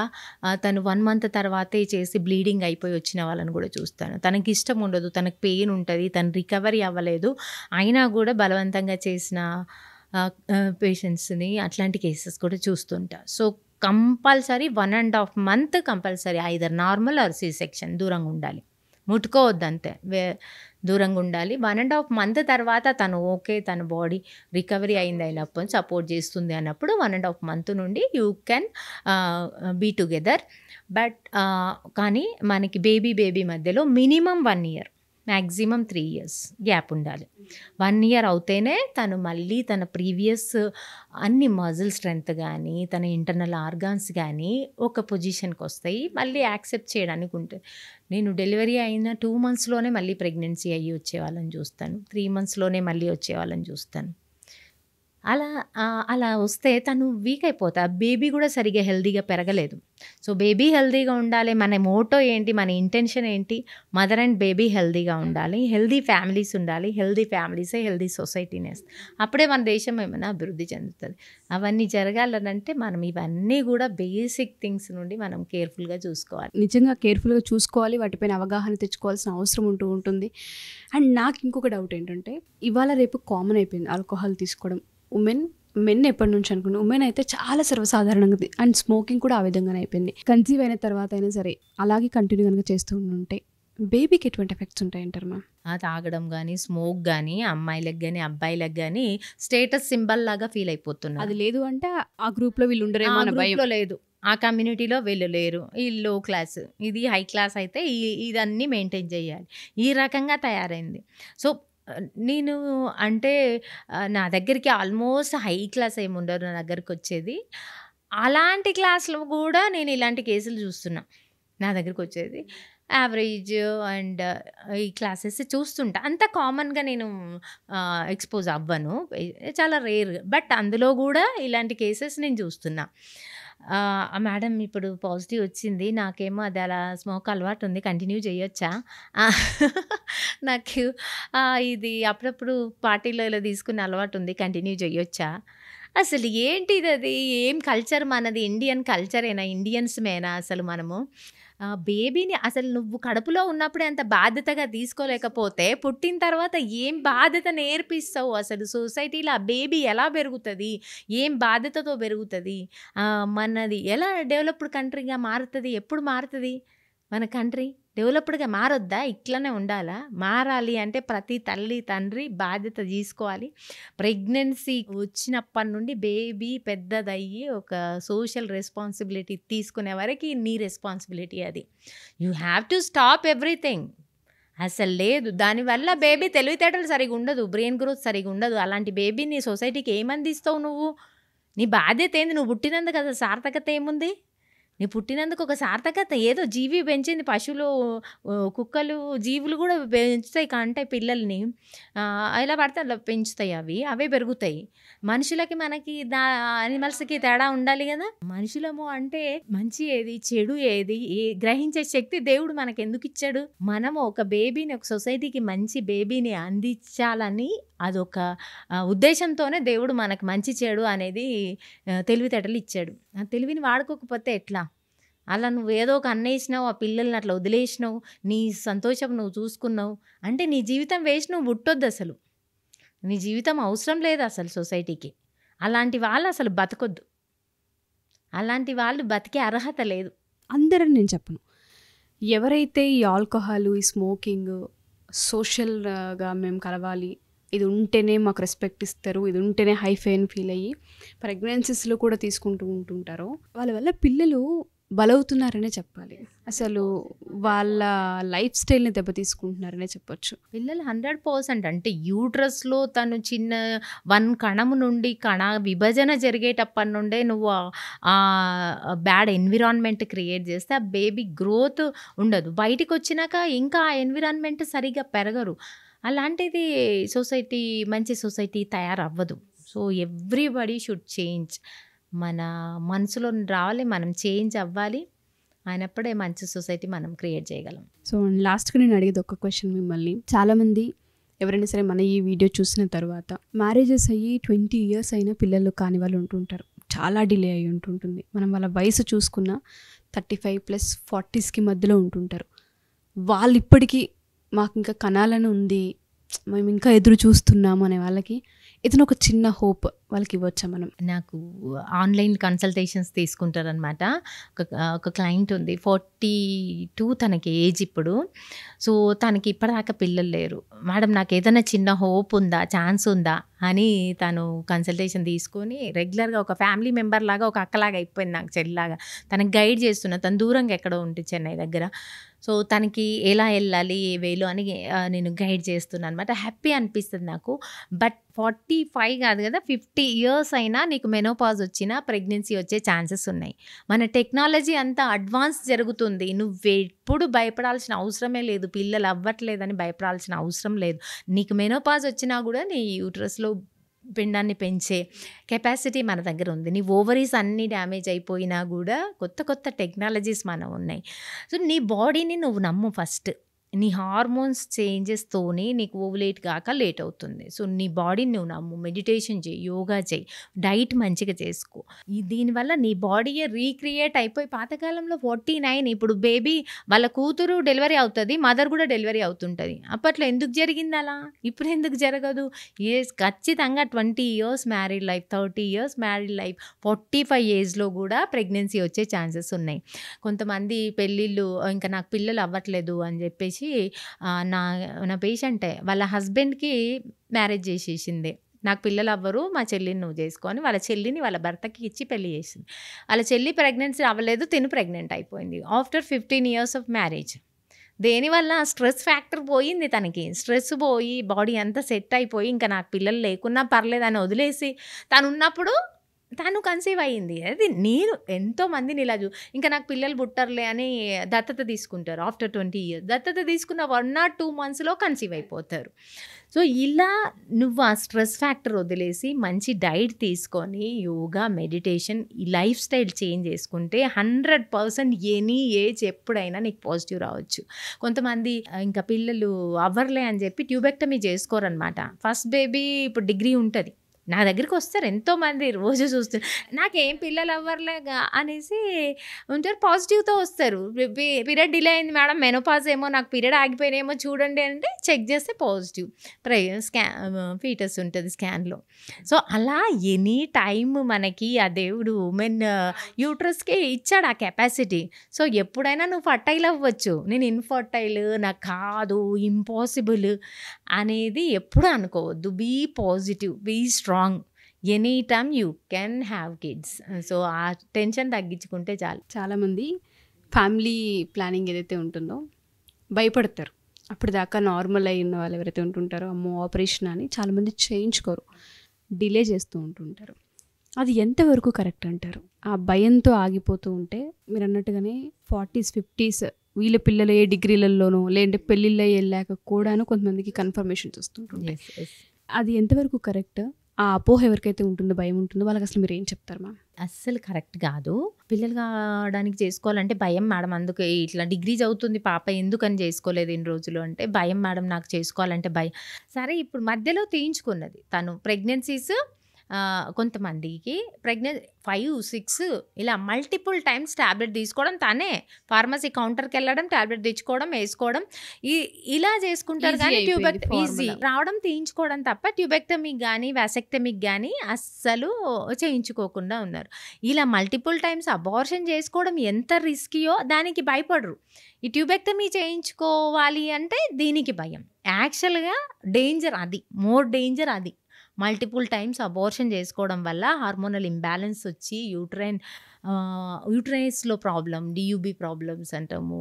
C: తను 1 month తర్వాతే చేసి బ్లీడింగ్ అయిపోయి వచ్చిన వాళ్ళని కూడా చూస్తాను. తనకి ఇష్టం ఉండదు, తనకు పెయిన్ ఉంటుంది, తను రికవరీ అవ్వలేదు, అయినా కూడా బలవంతంగా చేసిన పేషెంట్స్ని, అట్లాంటి కేసెస్ కూడా చూస్తుంటా. So compulsory 1.5 month compulsory either normal or C section. దూరంగా ఉండాలి, ముట్టుకోవద్దు అంతే, దూరంగా ఉండాలి. 1.5 month తర్వాత తను ఓకే, తన బాడీ రికవరీ అయింది అయినప్పుడు సపోర్ట్ చేస్తుంది అన్నప్పుడు 1.5 month నుండి you can be together. But కానీ మనకి బేబీ మధ్యలో minimum 1 year, maximum 3 years gap ఉండాలి. 1 year అవుతేనే తను మళ్ళీ తన ప్రీవియస్ అన్ని మజిల్ స్ట్రెంగ్త్ కానీ తన ఇంటర్నల్ ఆర్గాన్స్ కానీ ఒక పొజిషన్కి వస్తాయి, మళ్ళీ యాక్సెప్ట్ చేయడానికి ఉంటుంది. నేను డెలివరీ అయిన 2 monthsలోనే మళ్ళీ ప్రెగ్నెన్సీ అయ్యి వచ్చేవాళ్ళని చూస్తాను, 3 monthsలోనే మళ్ళీ వచ్చేవాళ్ళని చూస్తాను. అలా వస్తే తను వీక్ అయిపోతా, బేబీ కూడా సరిగ్గా హెల్దీగా పెరగలేదు. సో బేబీ హెల్దీగా ఉండాలి, మన మోటో ఏంటి, మన ఇంటెన్షన్ ఏంటి, మదర్ అండ్ బేబీ హెల్దీగా ఉండాలి, హెల్దీ ఫ్యామిలీస్ ఉండాలి, హెల్దీ ఫ్యామిలీసే హెల్దీ సొసైటీనే, అప్పుడే మన దేశం ఏమైనా అభివృద్ధి చెందుతుంది. అవన్నీ జరగాలనంటే మనం ఇవన్నీ కూడా బేసిక్ థింగ్స్ నుండి మనం కేర్ఫుల్గా చూసుకోవాలి.
B: నిజంగా కేర్ఫుల్గా చూసుకోవాలి, వాటిపైన అవగాహన తెచ్చుకోవాల్సిన అవసరం ఉంటుంది. అండ్ నాకు ఇంకొక డౌట్ ఏంటంటే, ఇవాళ రేపు కామన్ అయిపోయింది ఆల్కహాల్ తీసుకోవడం. మెన్ ఎప్పటి నుంచి అనుకున్నాను, ఉమెన్ అయితే చాలా సర్వసాధారణంగా, అండ్ స్మోకింగ్ కూడా ఆ విధంగానే అయిపోయింది. కన్సీవ్ అయిన తర్వాత అయినా సరే అలాగే కంటిన్యూ కనుక చేస్తూ ఉంటే బేబీకి ఎటువంటి ఎఫెక్ట్స్ ఉంటాయంటారు మ్యామ్?
C: తాగడం కానీ స్మోక్ కానీ అమ్మాయిలకు కానీ అబ్బాయిలకు కానీ స్టేటస్ సింబల్ లాగా ఫీల్ అయిపోతున్నారు.
B: అది లేదు అంటే ఆ గ్రూప్లో వీళ్ళు ఉండరేమో అన్న భయం.
C: లేదు, ఆ కమ్యూనిటీలో వీళ్ళు లేరు, ఈ లో క్లాస్, ఇది హై క్లాస్ అయితే ఇదన్నీ మెయింటైన్ చేయాలి, ఈ రకంగా తయారైంది. సో నేను అంటే నా దగ్గరికి ఆల్మోస్ట్ హై క్లాస్ ఏమి ఉండరు నా దగ్గరికి వచ్చేది, అలాంటి క్లాస్లో కూడా నేను ఇలాంటి కేసులు చూస్తున్నా. నా దగ్గరికి వచ్చేది యావరేజ్ అండ్ ఈ క్లాసెస్ చూస్తుంటా, అంత కామన్గా నేను ఎక్స్పోజ్ అవ్వను, చాలా రేర్. బట్ అందులో కూడా ఇలాంటి కేసెస్ నేను చూస్తున్నా. మేడం ఇప్పుడు పాజిటివ్ వచ్చింది, నాకేమో అది అలా స్మోక్ అలవాటు ఉంది, కంటిన్యూ చేయొచ్చా? నాకు ఇది అప్పుడప్పుడు పార్టీలో ఇలా తీసుకునే అలవాటు ఉంది, కంటిన్యూ చేయొచ్చా? అసలు ఏంటిది, అది ఏం కల్చర్ మనది? ఇండియన్ కల్చరేనా, ఇండియన్స్ మేనా? అసలు మనము బేబీని అసలు నువ్వు కడుపులో ఉన్నప్పుడే అంత బాధ్యతగా తీసుకోలేకపోతే పుట్టిన తర్వాత ఏం బాధ్యత నేర్పిస్తావు? అసలు సొసైటీలో ఆ బేబీ ఎలా పెరుగుతుంది, ఏం బాధ్యతతో పెరుగుతుంది? మనది ఎలా డెవలప్డ్ కంట్రీగా మారుతుంది? ఎప్పుడు మారుతుంది మన కంట్రీ? డెవలప్డ్గా మారొద్దా? ఇట్లనే ఉండాలా? మారాలి అంటే ప్రతి తల్లి తండ్రి బాధ్యత తీసుకోవాలి. ప్రెగ్నెన్సీ వచ్చినప్పటి నుండి బేబీ పెద్దదయ్యి ఒక సోషల్ రెస్పాన్సిబిలిటీ తీసుకునే వరకు నీ రెస్పాన్సిబిలిటీ అది. You have to stop everything. అసలు లేదు, దానివల్ల బేబీ తెలివితేటలు సరిగా ఉండదు, బ్రెయిన్ గ్రోత్ సరిగా ఉండదు. అలాంటి బేబీని సొసైటీకి ఏమందిస్తావు నువ్వు? నీ బాధ్యత ఏంది? నువ్వు పుట్టినందుకు కదా సార్థకత ఏముంది? నీ పుట్టినందుకు ఒక సార్థకత, ఏదో జీవి పెంచింది, పశువులు కుక్కలు జీవులు కూడా పెంచుతాయి అంటే పిల్లల్ని ఎలా పడితే అలా పెంచుతాయి, అవే పెరుగుతాయి. మనుషులకి మనకి అనిమల్స్కి తేడా ఉండాలి కదా. మనుషులము అంటే మంచి ఏది చెడు ఏది గ్రహించే శక్తి దేవుడు మనకి ఎందుకు ఇచ్చాడు? మనము ఒక బేబీని, ఒక సొసైటీకి మంచి బేబీని అందించాలని అదొక ఉద్దేశంతోనే దేవుడు మనకు మంచి చెడు అనేది తెలివితేటలు ఇచ్చాడు. ఆ తెలివిని వాడుకోకపోతే ఎట్లా? అలా నువ్వు ఏదో ఒక అన్నేసినావు, ఆ పిల్లల్ని అట్లా వదిలేసినావు, నీ సంతోషం నువ్వు చూసుకున్నావు అంటే నీ జీవితం వేస్ట్. నువ్వు పుట్టొద్దు అసలు, నీ జీవితం అవసరం లేదు అసలు సొసైటీకి. అలాంటి వాళ్ళు అసలు బతకొద్దు, అలాంటి వాళ్ళు బతికే అర్హత లేదు.
B: అందరని నేను చెప్పను. ఎవరైతే ఈ ఆల్కహాల్, ఈ స్మోకింగ్, సోషల్గా మేము కలవాలి, ఇది ఉంటేనే మాకు రెస్పెక్ట్ ఇస్తారు, ఇది ఉంటేనే హైఫై అని ఫీల్ అయ్యి ప్రెగ్నెన్సీస్లో కూడా తీసుకుంటూ ఉంటుంటారో వాళ్ళ వల్ల పిల్లలు బలవుతున్నారనే చెప్పాలి. అసలు వాళ్ళ లైఫ్ స్టైల్ని దెబ్బతీసుకుంటున్నారనే చెప్పొచ్చు.
C: పిల్లలు 100% అంటే యూట్రస్లో తను చిన్న 1 కణము నుండి విభజన జరిగేటప్పటి నుండే నువ్వు బ్యాడ్ ఎన్విరాన్మెంట్ క్రియేట్ చేస్తే ఆ బేబీ గ్రోత్ ఉండదు. బయటికి వచ్చినాక ఇంకా ఆ ఎన్విరాన్మెంట్ సరిగ్గా పెరగరు. అలాంటిది సొసైటీ, మంచి సొసైటీ తయారవ్వదు. So everybody should change. మన మనసులో రావాలి, మనం చేంజ్ అవ్వాలి, అయినప్పుడే మంచి సొసైటీ మనం క్రియేట్ చేయగలం.
B: సో లాస్ట్గా నేను అడిగేది ఒక క్వశ్చన్ మిమ్మల్ని. చాలామంది ఎవరైనా సరే మన ఈ వీడియో చూసిన తర్వాత మ్యారేజెస్ అయ్యి 20 years అయినా పిల్లలు కాని వాళ్ళు ఉంటుంటారు, చాలా డిలే అయ్యి ఉంటుంటుంది. మనం వాళ్ళ వయసు చూసుకున్న 35+ 40sకి మధ్యలో ఉంటుంటారు. వాళ్ళు ఇప్పటికీ మాకు ఇంకా కనాలని ఉంది, మేము ఇంకా ఎదురు చూస్తున్నాము అనే వాళ్ళకి ఏదైనా ఒక చిన్న హోప్ వాళ్ళకి ఇవ్వచ్చా మనం?
C: నాకు ఆన్లైన్ కన్సల్టేషన్స్ తీసుకుంటారనమాట. ఒక క్లయింట్ ఉంది, 42 తనకి ఏజ్ ఇప్పుడు. సో తనకి ఇప్పటిదాకా పిల్లలు లేరు. మేడం నాకు ఏదైనా చిన్న హోప్ ఉందా, ఛాన్స్ ఉందా అని తను కన్సల్టేషన్ తీసుకొని రెగ్యులర్గా ఒక ఫ్యామిలీ మెంబర్ లాగా, ఒక అక్కలాగా అయిపోయింది, నాకు చెల్లిలాగా. తనకి గైడ్ చేస్తున్నా. తను దూరంగా ఎక్కడో ఉంటుంది, చెన్నై దగ్గర. సో తనకి ఎలా వెళ్ళాలి, ఏ వేలో అని నేను గైడ్ చేస్తున్నాను అనమాట. హ్యాపీ అనిపిస్తుంది నాకు. బట్ 45 కాదు కదా, 50 years అయినా నీకు మెనోపాజ్ వచ్చినా ప్రెగ్నెన్సీ వచ్చే ఛాన్సెస్ ఉన్నాయి. మన టెక్నాలజీ అంతా అడ్వాన్స్ జరుగుతుంది. నువ్వు ఎప్పుడు భయపడాల్సిన అవసరమే లేదు. పిల్లలు అవ్వట్లేదని భయపడాల్సిన అవసరం లేదు. నీకు మెనోపాజ్ వచ్చినా కూడా నీ యూట్రస్లో పిండాన్ని పెంచే కెపాసిటీ మన దగ్గర ఉంది. నీ ఓవరీస్ అన్నీ డ్యామేజ్ అయిపోయినా కూడా కొత్త టెక్నాలజీస్ మనం ఉన్నాయి. సో నీ బాడీని నువ్వు నమ్ము ఫస్ట్. నీ హార్మోన్స్ చేంజెస్తోనే నీకు ఓవులేట్ కాక లేట్ అవుతుంది. సో నీ బాడీని నువ్వు నమ్ము, మెడిటేషన్ చేయి, యోగా చేయి, డైట్ మంచిగా చేసుకో. దీనివల్ల నీ బాడీయే రీక్రియేట్ అయిపోయి పాతకాలంలో 49 ఇప్పుడు బేబీ వాళ్ళ కూతురు డెలివరీ అవుతుంది, మదర్ కూడా డెలివరీ అవుతుంటుంది. అప్పట్లో ఎందుకు జరిగింది అలా? ఇప్పుడు ఎందుకు జరగదు? ఖచ్చితంగా 20 years married life, 30 years married life, 45 ఏజ్లో కూడా ప్రెగ్నెన్సీ వచ్చే ఛాన్సెస్ ఉన్నాయి. కొంతమంది పెళ్ళిళ్ళు ఇంకా నాకు పిల్లలు అవ్వట్లేదు అని చెప్పేసి నా పేషెంటే వాళ్ళ హస్బెండ్కి మ్యారేజ్ చేసేసింది. నాకు పిల్లలు అవ్వరు, మా చెల్లిని నువ్వు చేసుకొని వాళ్ళ చెల్లిని వాళ్ళ భర్తకి ఇచ్చి పెళ్లి చేసింది. వాళ్ళ చెల్లి ప్రెగ్నెన్సీ అవ్వలేదు, తిను ప్రెగ్నెంట్ అయిపోయింది ఆఫ్టర్ 15 years ఆఫ్ మ్యారేజ్. దేనివల్ల? స్ట్రెస్ ఫ్యాక్టర్ పోయింది తనకి. స్ట్రెస్ పోయి బాడీ అంతా సెట్ అయిపోయి ఇంకా నాకు పిల్లలు లేకున్నా పర్లేదని వదిలేసి తను ఉన్నప్పుడు తను కన్సీవ్ అయ్యింది. అది నేను ఎంతోమందిని ఇలా ఇంకా నాకు పిల్లలు పుట్టర్లే అని దత్తత తీసుకుంటారు. ఆఫ్టర్ 20 years దత్తత తీసుకున్న 1 or 2 monthsలో కన్సీవ్ అయిపోతారు. సో ఇలా నువ్వు ఆ స్ట్రెస్ ఫ్యాక్టర్ వదిలేసి మంచి డైట్ తీసుకొని యోగా, మెడిటేషన్, ఈ లైఫ్ స్టైల్ చేంజ్ చేసుకుంటే 100% ఎనీ ఏజ్ ఎప్పుడైనా నీకు పాజిటివ్ రావచ్చు. కొంతమంది ఇంకా పిల్లలు అవ్వర్లే అని చెప్పి ట్యూబెక్టమీ చేసుకోరనమాట. ఫస్ట్ బేబీ ఇప్పుడు డిగ్రీ ఉంటుంది, నా దగ్గరికి వస్తారు ఎంతోమంది, రోజు చూస్తారు నాకేం పిల్లలు అవ్వర్లేగా అనేసి ఉంటారు. పాజిటివ్తో వస్తారు. పీరియడ్ డిలే అయింది మేడం, మెనోపాజ్ ఏమో, నాకు పీరియడ్ ఆగిపోయినేమో చూడండి అంటే చెక్ చేస్తే పాజిటివ్ ఫీటస్ ఉంటుంది స్కాన్లో. సో అలా ఎనీ టైం మనకి ఆ దేవుడు ఉమెన్ యూట్రస్కి ఇచ్చాడు ఆ కెపాసిటీ. సో ఎప్పుడైనా నువ్వు ఫర్టైల్ అవ్వచ్చు. నేను ఇన్ఫర్టైల్, నాకు కాదు, ఇంపాసిబుల్ అనేది ఎప్పుడు అనుకోవద్దు. Be positive, be strong, any time you can have kids. So ఆ టెన్షన్ తగ్గించుకుంటే చాలు.
B: చాలామంది ఫ్యామిలీ ప్లానింగ్ ఏదైతే ఉంటుందో భయపడతారు. అప్పటిదాకా నార్మల్ అయి ఉన్న వాళ్ళు ఎవరైతే ఉంటుంటారో అమ్మో ఆపరేషన్ అని చాలామంది చేయించుకోరు, డిలే చేస్తూ ఉంటుంటారు. అది ఎంతవరకు కరెక్ట్ అంటారు? ఆ భయంతో ఆగిపోతూ ఉంటే మీరు అన్నట్టుగానే 40s 50s వీళ్ళ పిల్లలు ఏ డిగ్రీలలోనో లేదంటే పెళ్ళిళ్ళు వెళ్ళాక కూడాను కొంతమందికి కన్ఫర్మేషన్స్ వస్తుంటుంది. అది ఎంతవరకు కరెక్ట్? ఆ అపోహ ఎవరికైతే ఉంటుందో, భయం ఉంటుందో వాళ్ళకి అసలు మీరు ఏం చెప్తారు మ్యామ్?
C: అస్సలు కరెక్ట్ కాదు. పిల్లలు కావడానికి చేసుకోవాలంటే భయం మేడం. అందుకే ఇట్లా డిగ్రీ చదువుతుంది పాప, ఎందుకని చేసుకోలేదు ఇన్ని రోజులు అంటే భయం మేడం, నాకు చేసుకోవాలంటే భయం. సరే ఇప్పుడు మధ్యలో తీయించుకున్నది తను ప్రెగ్నెన్సీస్, కొంతమందికి 5, 6 ఇలా మల్టిపుల్ టైమ్స్ ట్యాబ్లెట్ తీసుకోవడం, తనే ఫార్మసీ కౌంటర్కి వెళ్ళడం, ట్యాబ్లెట్ తెచ్చుకోవడం, వేసుకోవడం, ఇలా చేసుకుంటారు. కానీ ఈజీ రావడం తీయించుకోవడం తప్ప ట్యూబెక్టమీకి కానీ వ్యాసెక్టమీకి కానీ అస్సలు చేయించుకోకుండా ఉన్నారు. ఇలా మల్టిపుల్ టైమ్స్ అబార్షన్ చేసుకోవడం ఎంత రిస్కీయో దానికి భయపడరు. ఈ ట్యూబెక్టమీ చేయించుకోవాలి అంటే దీనికి భయం. యాక్చువల్గా డేంజర్ అది, మోర్ డేంజర్ అది. మల్టిపుల్ టైమ్స్ అబార్షన్ చేసుకోవడం వల్ల హార్మోనల్ ఇంబ్యాలెన్స్ వచ్చి యూట్రస్లో ప్రాబ్లం, డియూబీ ప్రాబ్లమ్స్ అంటాము,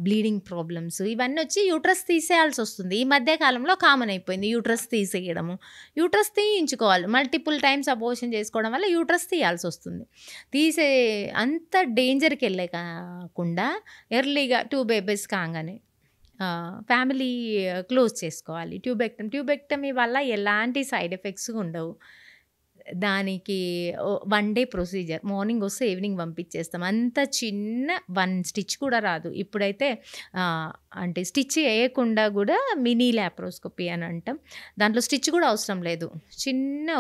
C: బ్లీడింగ్ ప్రాబ్లమ్స్, ఇవన్నీ వచ్చి యూట్రస్ తీసేయాల్సి వస్తుంది. ఈ మధ్య కాలంలో కామన్ అయిపోయింది యూట్రస్ తీసేయడము. యూట్రస్ తీయించుకోవాలి. మల్టిపుల్ టైమ్స్ అబార్షన్ చేసుకోవడం వల్ల యూట్రస్ తీయాల్సి వస్తుంది. అంత డేంజర్కి వెళ్ళే కాకుండా ఎర్లీగా 2 బేబీస్ కాగానే ఫ్యామిలీ క్లోజ్ చేసుకోవాలి. ట్యూబెక్టమీ వల్ల ఎలాంటి సైడ్ ఎఫెక్ట్స్ ఉండవు. దానికి 1 డే ప్రొసీజర్, మార్నింగ్ వస్తే ఈవినింగ్ పంపించేస్తాం. అంత చిన్న 1 స్టిచ్ కూడా రాదు. ఇప్పుడైతే అంటే స్టిచ్ వేయకుండా కూడా మినీ ల్యాప్రోస్కోపీ అని అంటాం. దాంట్లో స్టిచ్ కూడా అవసరం లేదు.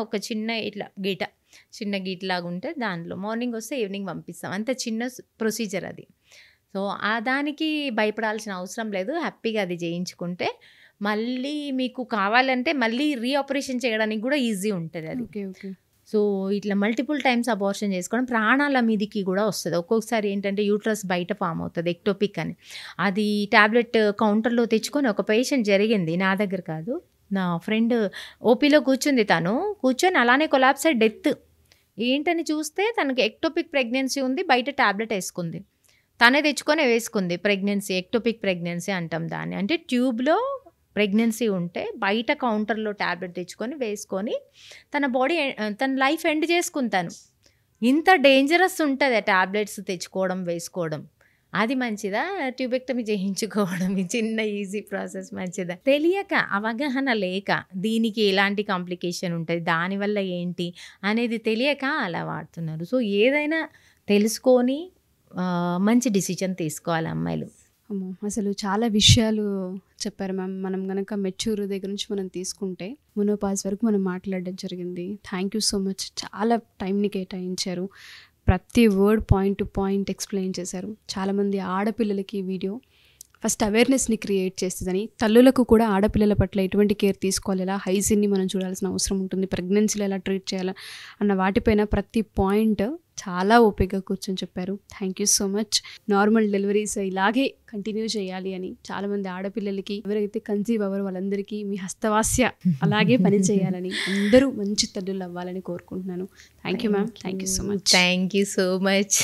C: ఒక చిన్న ఇట్లా చిన్న గీట్లాగా ఉంటే దాంట్లో మార్నింగ్ వస్తే ఈవినింగ్ పంపిస్తాం. అంత చిన్న ప్రొసీజర్ అది. సో దానికి భయపడాల్సిన అవసరం లేదు. హ్యాపీగా అది చేయించుకుంటే మళ్ళీ మీకు కావాలంటే మళ్ళీ రీఆపరేషన్ చేయడానికి కూడా ఈజీ ఉంటుంది అది.
B: ఓకే.
C: సో ఇట్లా మల్టిపుల్ టైమ్స్ అబార్షన్ చేసుకోవడం ప్రాణాల మీదకి కూడా వస్తుంది. ఒక్కొక్కసారి ఏంటంటే యూట్రస్ బయట ఫామ్ అవుతుంది, ఎక్టోపిక్ అని. అది ట్యాబ్లెట్ కౌంటర్లో తెచ్చుకొని ఒక పేషెంట్ జరిగింది, నా దగ్గర కాదు, నా ఫ్రెండ్ ఓపీలో కూర్చుంది. కూర్చొని అలానే కొలాప్స్ అయ్యి డెత్. ఏంటని చూస్తే తనకి ఎక్టోపిక్ ప్రెగ్నెన్సీ ఉంది, బయట ట్యాబ్లెట్ వేసుకుంది. తనే తెచ్చుకొని వేసుకుంది. ఎక్టోపిక్ ప్రెగ్నెన్సీ అంటాం దాన్ని. అంటే ట్యూబ్లో ప్రెగ్నెన్సీ ఉంటే బయట కౌంటర్లో ట్యాబ్లెట్ తెచ్చుకొని వేసుకొని తన లైఫ్ ఎండ్ చేసుకుంటాను. ఇంత డేంజరస్ ఉంటుంది ఆ ట్యాబ్లెట్స్ తెచ్చుకోవడం, వేసుకోవడం. అది మంచిదా? ట్యూబెక్టమీ చేయించుకోవడం ఈ చిన్న ఈజీ ప్రాసెస్ మంచిదా? తెలియక, అవగాహన లేక, దీనికి ఎలాంటి కాంప్లికేషన్ ఉంటుంది, దానివల్ల ఏంటి అనేది తెలియక అలా వాడుతున్నారు. సో ఏదైనా తెలుసుకొని మంచి డిసిజన్ తీసుకోవాలి అమ్మాయిలు.
B: అమ్మో, అసలు చాలా విషయాలు చెప్పారు మ్యామ్. మనం కనుక మెచ్యూర్ దగ్గర నుంచి మనం తీసుకుంటే మొనోపాజ్ వరకు మనం మాట్లాడడం జరిగింది. Thank you so much. చాలా టైంని కేటాయించారు. ప్రతి word point to point explain చేశారు. చాలామంది ఆడపిల్లలకి ఈ వీడియో ఫస్ట్ అవేర్నెస్ని క్రియేట్ చేస్తుందని, తల్లులకు కూడా ఆడపిల్లల పట్ల ఎటువంటి కేర్ తీసుకోవాలి, ఎలా హైజీన్ని మనం చూడాల్సిన అవసరం ఉంటుంది, ప్రెగ్నెన్సీలో ఎలా ట్రీట్ చేయాలి అన్న వాటిపైన ప్రతి పాయింట్ చాలా ఓపికగా కూర్చొని చెప్పారు. Thank you so much. Normal deliveries ఇలాగే కంటిన్యూ చేయాలి అని, చాలామంది ఆడపిల్లలకి ఎవరైతే కన్సీవ్ అవ్వరో వాళ్ళందరికీ మీ హస్తవాస్య అలాగే పని చేయాలని, అందరూ మంచి తల్లులు అవ్వాలని కోరుకుంటున్నాను. Thank you ma'am. Thank you so much.
C: Thank you so much.